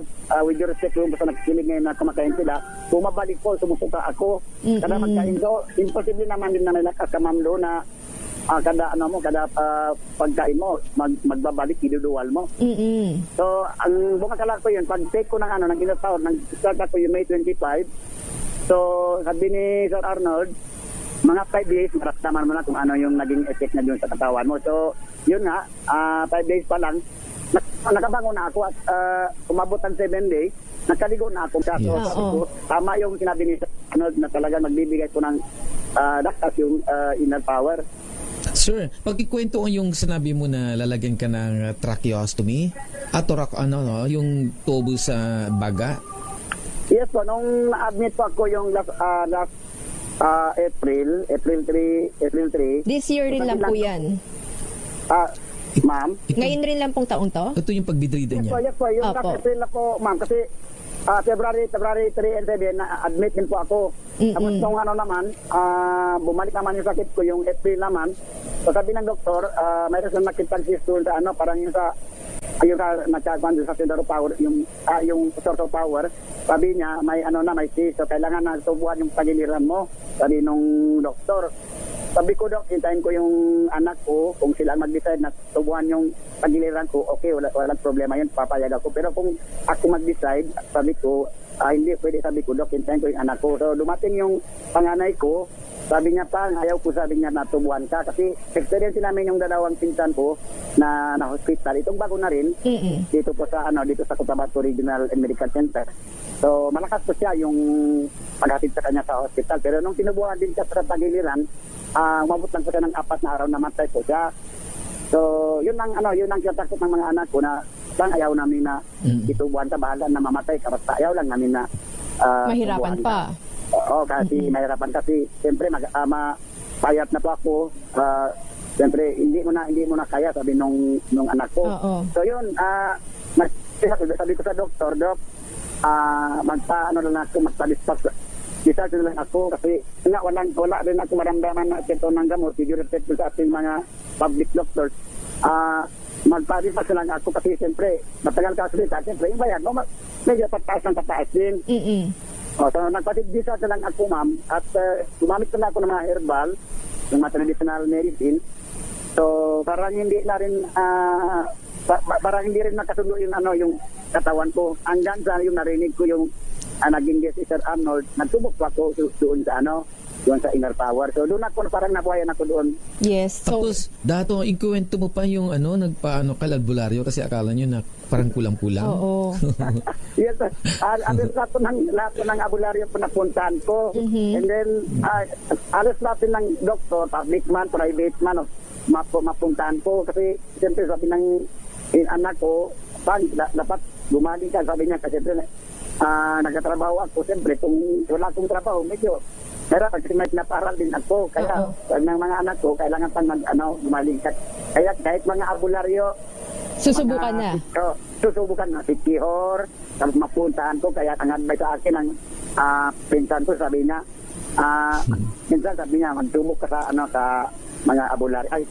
with your respect yung basta nagkikilig ngayon na kumakain sila, bumabalik po, sumusuka ako, kada magkain ko, imposible naman din na nalakas ka ma'am Lo na kada pagkain mo magbabalik iduduwal mo. So ang bumakala ko yun pag take ko ng inner power, nag-start ako yung May 25. So sabi ni Sir Arnold, mga 5 days maramdaman mo na kung ano yung naging effect na dun sa katawan mo. So yun nga, 5 days pa lang nakabangon na ako at umabot ang 7 days, nakaligo na ako. So tama yung sinabi ni Sir Arnold na talaga magbibigay ko ng lakas yung inner power. Sir, pagkikwento ko yung sinabi mo na lalagyan ka ng tracheostomy at yung tubo sa baga. Yes po, nung na-admit po ako yung last April 3. This year rin lang po yan. Ma'am? Ngayon rin lang pong taong to? Ito yung pag-bedridden niya. Yes po, yung last April na po, ma'am, kasi February 3 and 7 na-admit din po ako. Tapos nung naman, bumalik naman yung sakit ko, yung April naman. So sabi ng doktor, mayroon siyang nakitang cyst sa parang yung nagkakwan sa center of power, yung source of power. Sabi niya, may may cyst. So kailangan na tubuhan yung pagiliran mo. Sabi nung doktor. Sabi ko, Dok, hintayin ko yung anak ko, kung sila mag-decide na tubuhan yung pagiliran ko, okay, walang problema yun, papayag ako. Pero kung ako mag-decide, sabi ko, hindi pwede, sabi ko, Dok, hintayin ko yung anak ko. So dumating yung panganay ko, sabi niya pa, ayaw ko, sabi niya na tubuhan ka. Kasi experience namin yung dalawang pinsan ko na hospital. Itong bago na rin, dito po sa dito sa Cotabato Regional and Medical Center. So malakas po siya yung paghatid sa kanya sa hospital. Pero nung tinubuhan din siya sa pagiliran, umabot lang po siya ng 4 na araw, namatay po siya. So yun ang kinatakot ng mga anak ko na ayaw namin na itubuhan ka, bahala na mamatay ka, basta ayaw lang namin na mahirapan pa. Oo, kasi mahirapan kasi siyempre mapayat na po ako. Siyempre hindi mo na kaya, sabi nung anak ko. So yun, sabi ko sa doktor, Dok, magpa-dispatch Isa lang ako kasi nga wala rin ako maramdaman na ito ng gamot. Medyo respect sa ating mga public doctors. Magpa-repass lang ako kasi siyempre matagal ka salita. Siyempre yung bayan mo medyo pataas din. So nagpa-visa lang ako ma'am at gumamit na ako ng mga herbal, ng mga traditional medicine. So parang hindi na rin parang hindi rin nakasundo yung katawan ko. Hanggang sa yung narinig ko yung naging guest si Sir Arnold, nagsubok pa ako doon sa Inner Power. So doon ako parang nabuhayan ako doon. Yes. So, Tapos, dato, ikwento mo pa yung nagpaano ka albularyo kasi akala nyo na parang kulang-kulang. oo. Yes, lahat ng albularyo po napuntahan ko. And then, alas lahat ng doktor, public man, private man, mapuntahan ko. Kasi, siyempre, sabi ng anak ko, dapat gumaling ka, sabi niya, kasi nagkatrabaho ako. Siyempre, kung wala akong trabaho, medyo pero kasi may naparal din ako. Kaya, ng mga anak ko, kailangan pang gumaling ka. Kaya, kahit mga albularyo, Susubukan na. Susubukan na. Si Kihor, tapos mapuntahan ko, kaya ang advice sa akin ng pinsan ko, sabi niya, minsan sabi niya, magsubok ka sa mga albularyo. Ay,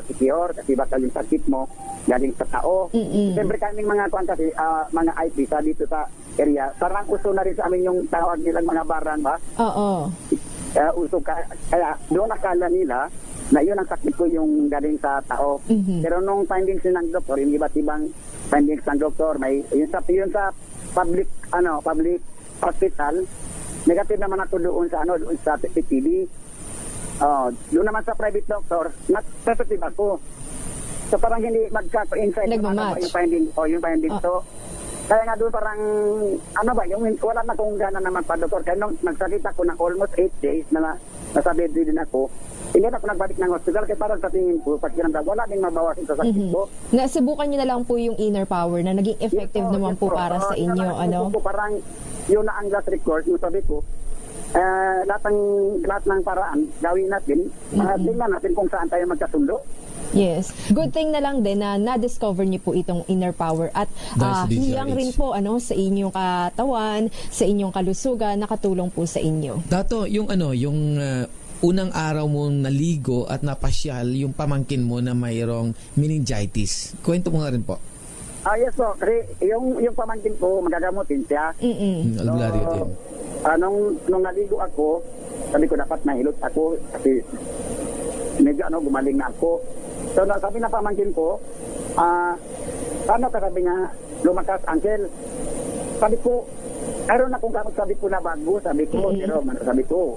si Kihor, kasi baka yung sakit mo, galing sa tao. Siyempre kaming mga kasi, mga IP sa dito sa area, parang uso na rin sa amin yung tawag nilang mga barang ba? Oo. Uso kaya doon akala nila na yun ang sakit ko yung galing sa tao. Pero nung findings ng doktor, yung iba't ibang findings ng doktor, may yun sa public hospital, negative naman ako doon sa PTB. Doon naman sa private doctor, positive ako. So parang hindi magka-insight Nagmamatch. yung finding. So kaya nga doon parang yung wala na kong gana na magpa-doktor. Kaya nung nagsakit ako ng almost 8 days na nasa bed din ako, hindi na ako nagbalik ng hospital kaya parang sa tingin ko, pagkiramdam, wala din mabawasin sa sakit ko. Nasubukan niyo na lang po yung Inner Power na naging effective naman po para sa inyo. Parang yun na ang last record, yung sabi ko, lahat ng paraan gawin natin, tingnan natin kung saan tayo magkasundo. Yes. Good thing na lang din na na-discover niyo po itong Inner Power at hiyang rin po sa inyong katawan, sa inyong kalusugan, nakatulong po sa inyo. Dato, yung unang araw mo naligo at napasyal yung pamangkin mo na mayroong meningitis. Kwento mo nga rin po. Yes po. Kasi yung pamangkin ko, magagamutin siya. Albularyo din. Nung naligo ako, sabi ko dapat mahilot ako kasi medyo gumaling na ako. So sabi na pamangkin ko, paano ka, sabi niya, lumakas, uncle. Sabi ko, mayroon akong gamot, sabi ko na bago, sabi ko, pero sabi ko,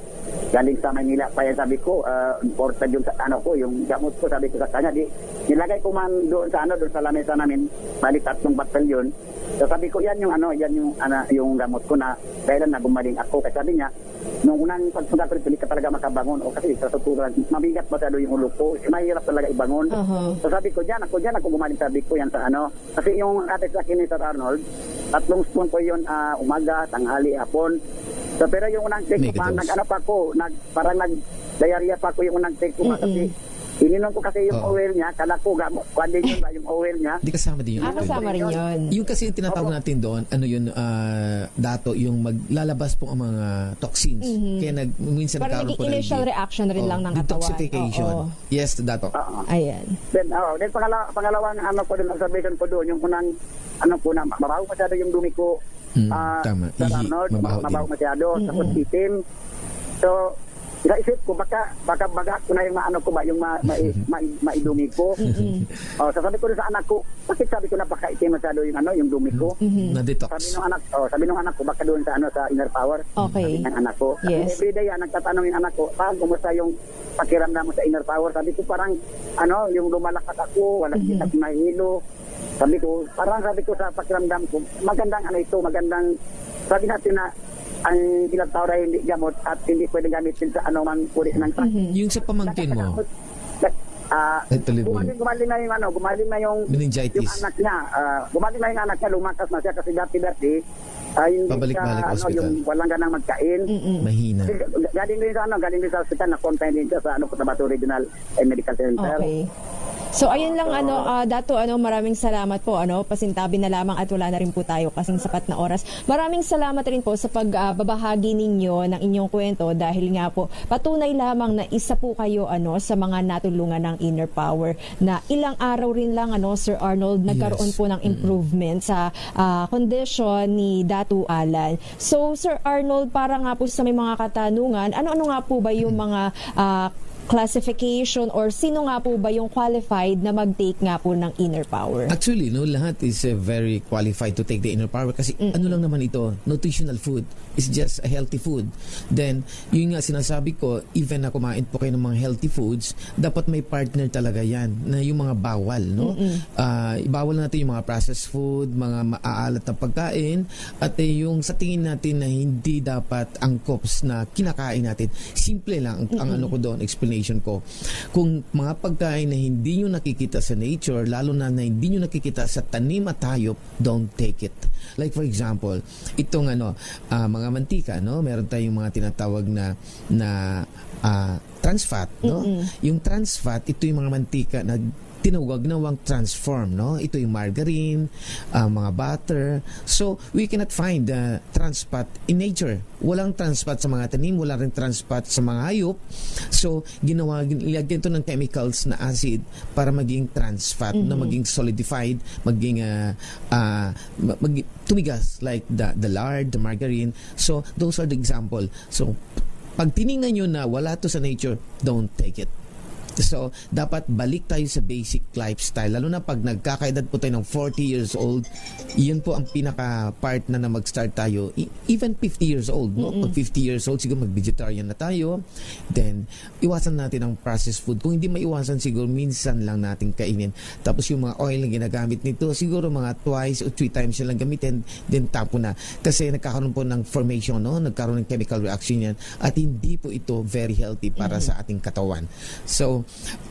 galing sa Manila pa yan, sabi ko, imported yung yung gamot ko, sabi ko sa kanya, nilagay ko man doon sa lamesa namin, balik 3 batalyon. So sabi ko, yan yung gamot ko na kailan na gumaling ako. Kasi sabi niya, nung unang pagsugat ko, hindi ka talaga makabangon. O kasi sa tutulan, mabigat masyado yung ulo ko. Mahirap talaga ibangon. So sabi ko, diyan ako gumaling, sabi ko yan sa Kasi yung ate sa akin ni Sir Arnold, 3 spoon ko yun, umaga, tanghali, hapon. So pero yung unang take ko pa, parang nag-diarrhea pa ko yung unang take ko kasi ininom ko kasi yung oil niya, kala ko kuwan din yun ba yung oil niya. Hindi kasama din yun. Kasama rin yun. Yung kasi yung tinatawag natin doon, dato, yung maglalabas po ang mga toxins. Kaya minsan parang naging initial reaction rin lang ng katawan. Detoxification. Yes, dato. Ayan. Then pangalawang ko din, observation ko doon, yung unang mabaho masyado yung dumi ko. Tama. Sa Arnold, mabaho masyado. Tapos itim. So, naisip ko, baka ko na yung yung maidumi ko. So sabi ko sa anak ko, bakit sabi ko napakaitim masyado yung dumi ko. Na-detox. Sabi ng anak ko, baka doon sa Inner Power. Okay. Sabi ng anak ko. Yes. Everyday nagtatanong yung anak ko, kumusta yung pakiramdam mo sa Inner Power? Sabi ko parang, yung lumalakas ako, walang kita mahilo. Sabi ko sa pakiramdam ko, magandang sabi natin na ang ilang tao na hindi gamot at hindi pwede gamitin sa anumang uri ng sakit. Yung sa pamangkin mo, gumaling na yung meningitis. Yung anak niya. Gumaling na yung anak niya, lumakas na siya kasi dati hindi pabalik-balik hospital. yung walang ganang magkain. Mahina. Galing din sa hospital na confine din siya sa Cotabato Regional Medical Center. Okay. So ayun lang Dato, maraming salamat po, pasintabi na lamang at wala na rin po tayo kasing sapat na oras. Maraming salamat rin po sa pagbabahagi ninyo ng inyong kwento dahil nga po patunay lamang na isa po kayo sa mga natulungan ng Inner Power na ilang araw rin lang Sir Arnold nagkaroon po ng improvement sa condition ni Datu Alan. So Sir Arnold, para nga po sa may mga katanungan, ano nga po ba yung mga classification or sino nga po ba yung qualified na mag-take nga po ng Inner Power? Actually, lahat is very qualified to take the Inner Power kasi ano lang naman ito, nutritional food. It's just a healthy food. Then, yun nga sinasabi ko, even na kumain po kayo ng mga healthy foods, dapat may partner talaga yan, na yung mga bawal, no? Ibawal natin yung mga processed food, mga maaalat na pagkain, at yung sa tingin natin na hindi dapat angkops na kinakain natin. Simple lang ang ano ko doon, explanation ko. Kung mga pagkain na hindi nyo nakikita sa nature, lalo na hindi nyo nakikita sa tanim at hayop, don't take it. Like for example, itong mga mantika, no? Meron tayong mga tinatawag na trans fat, no? Yung trans fat, ito yung mga mantika na tinawag na transform, no? Ito yung margarine, mga butter. So, we cannot find trans fat in nature. Walang trans fat sa mga tanim, wala rin trans fat sa mga hayop. So, ilagyan ito ng chemicals na acid para maging trans fat, na maging solidified, maging tumigas like the lard, the margarine. So, those are the example. So, pag tiningnan nyo na wala to sa nature, don't take it. So, dapat balik tayo sa basic lifestyle. Lalo na pag nagkakaedad po tayo ng 40 years old, yun po ang pinaka-part na mag-start tayo. Even 50 years old, no? Pag 50 years old, siguro mag-vegetarian na tayo. Then, iwasan natin ang processed food. Kung hindi maiwasan, siguro minsan lang natin kainin. Tapos yung mga oil na ginagamit nito, siguro mga twice or 3 times lang gamitin, then tapo na. Kasi nagkakaroon po ng formation, no? Nagkaroon ng chemical reaction yan. At hindi po ito very healthy para sa ating katawan. So,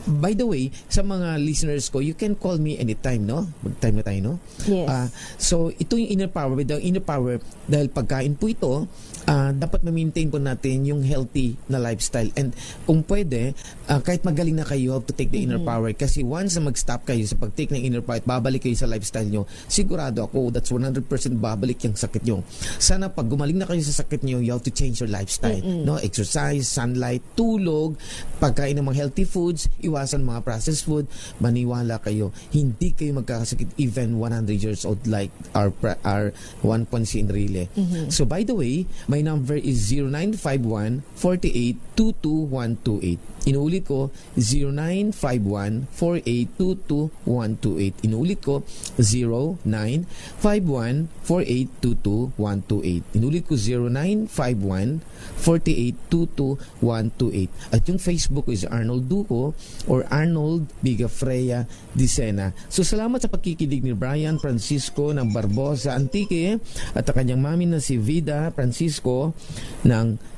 by the way, sa mga listeners ko, you can call me anytime, no? Mag-time na tayo, no? Yes. So, ito yung Inner Power. With the Inner Power, dahil pagkain po ito, dapat ma-maintain po natin yung healthy na lifestyle. And kung pwede, kahit magaling na kayo, you have to take the Inner Power. Kasi once na mag-stop kayo sa pag-take ng Inner Power at babalik kayo sa lifestyle nyo, sigurado ako, that's 100% babalik yung sakit nyo. Sana pag gumaling na kayo sa sakit nyo, you have to change your lifestyle. No? Exercise, sunlight, tulog, pagkain ng mga healthy foods, iwasan mga processed food, maniwala kayo, hindi kayo magkakasakit even 100 years old like our one Ponce Enrile. So by the way, my number is 0951-4822-128. Inuulit ko, 0951-4822-128. Inuulit ko, 0951-4822-128. Inuulit ko, 0951-4822-128. At yung Facebook is Arnold Duco or Arnold Bigafreya Dicena. So salamat sa pagkikinig ni Brian Francisco ng Barbosa Antique at ang kanyang mami na si Vida Francisco ng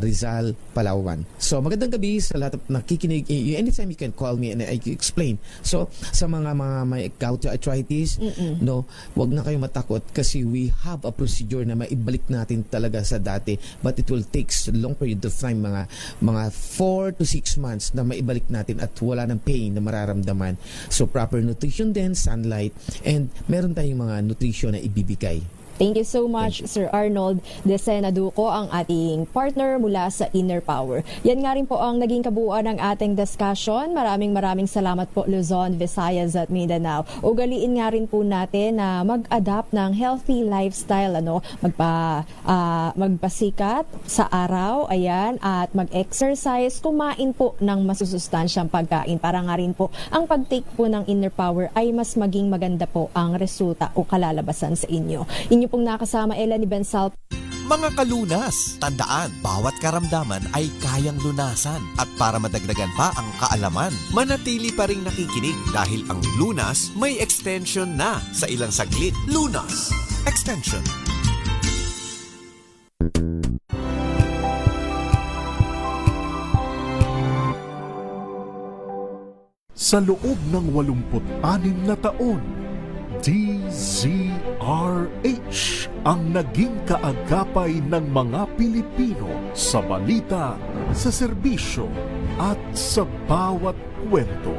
Rizal, Palawan. So magandang gabi sa lahat ng nakikinig. Anytime you can call me and I can explain. So sa mga may gouty arthritis, no, wag na kayo matakot kasi we have a procedure na maibalik natin talaga sa dati, but it will take a long period of time, mga 4 to 6 months na maibalik natin at wala ng pain na mararamdaman. So proper nutrition din, sunlight, and meron tayong mga nutrition na ibibigay. Thank you so much, Sir Arnold Dicena Duco, ang ating partner mula sa Inner Power. Yan nga rin po ang naging kabuuan ng ating discussion. Maraming salamat po, Luzon, Visayas at Mindanao. Ugaliin nga rin po natin na mag-adapt ng healthy lifestyle, magpasikat sa araw, ayan, at mag-exercise, kumain po ng masusustansyang pagkain para nga rin po ang pag-take po ng Inner Power ay mas maging maganda po ang resulta o kalalabasan sa inyo. Inyo pong nakasama, Ella ni Bensal. Mga kalunas, tandaan, bawat karamdaman ay kayang lunasan. At para madagdagan pa ang kaalaman, manatili pa ring nakikinig dahil ang Lunas may extension na sa ilang saglit. Lunas Extension. Sa loob ng 86 na taon, DZRH ang naging kaagapay ng mga Pilipino sa balita, sa serbisyo at sa bawat kwento.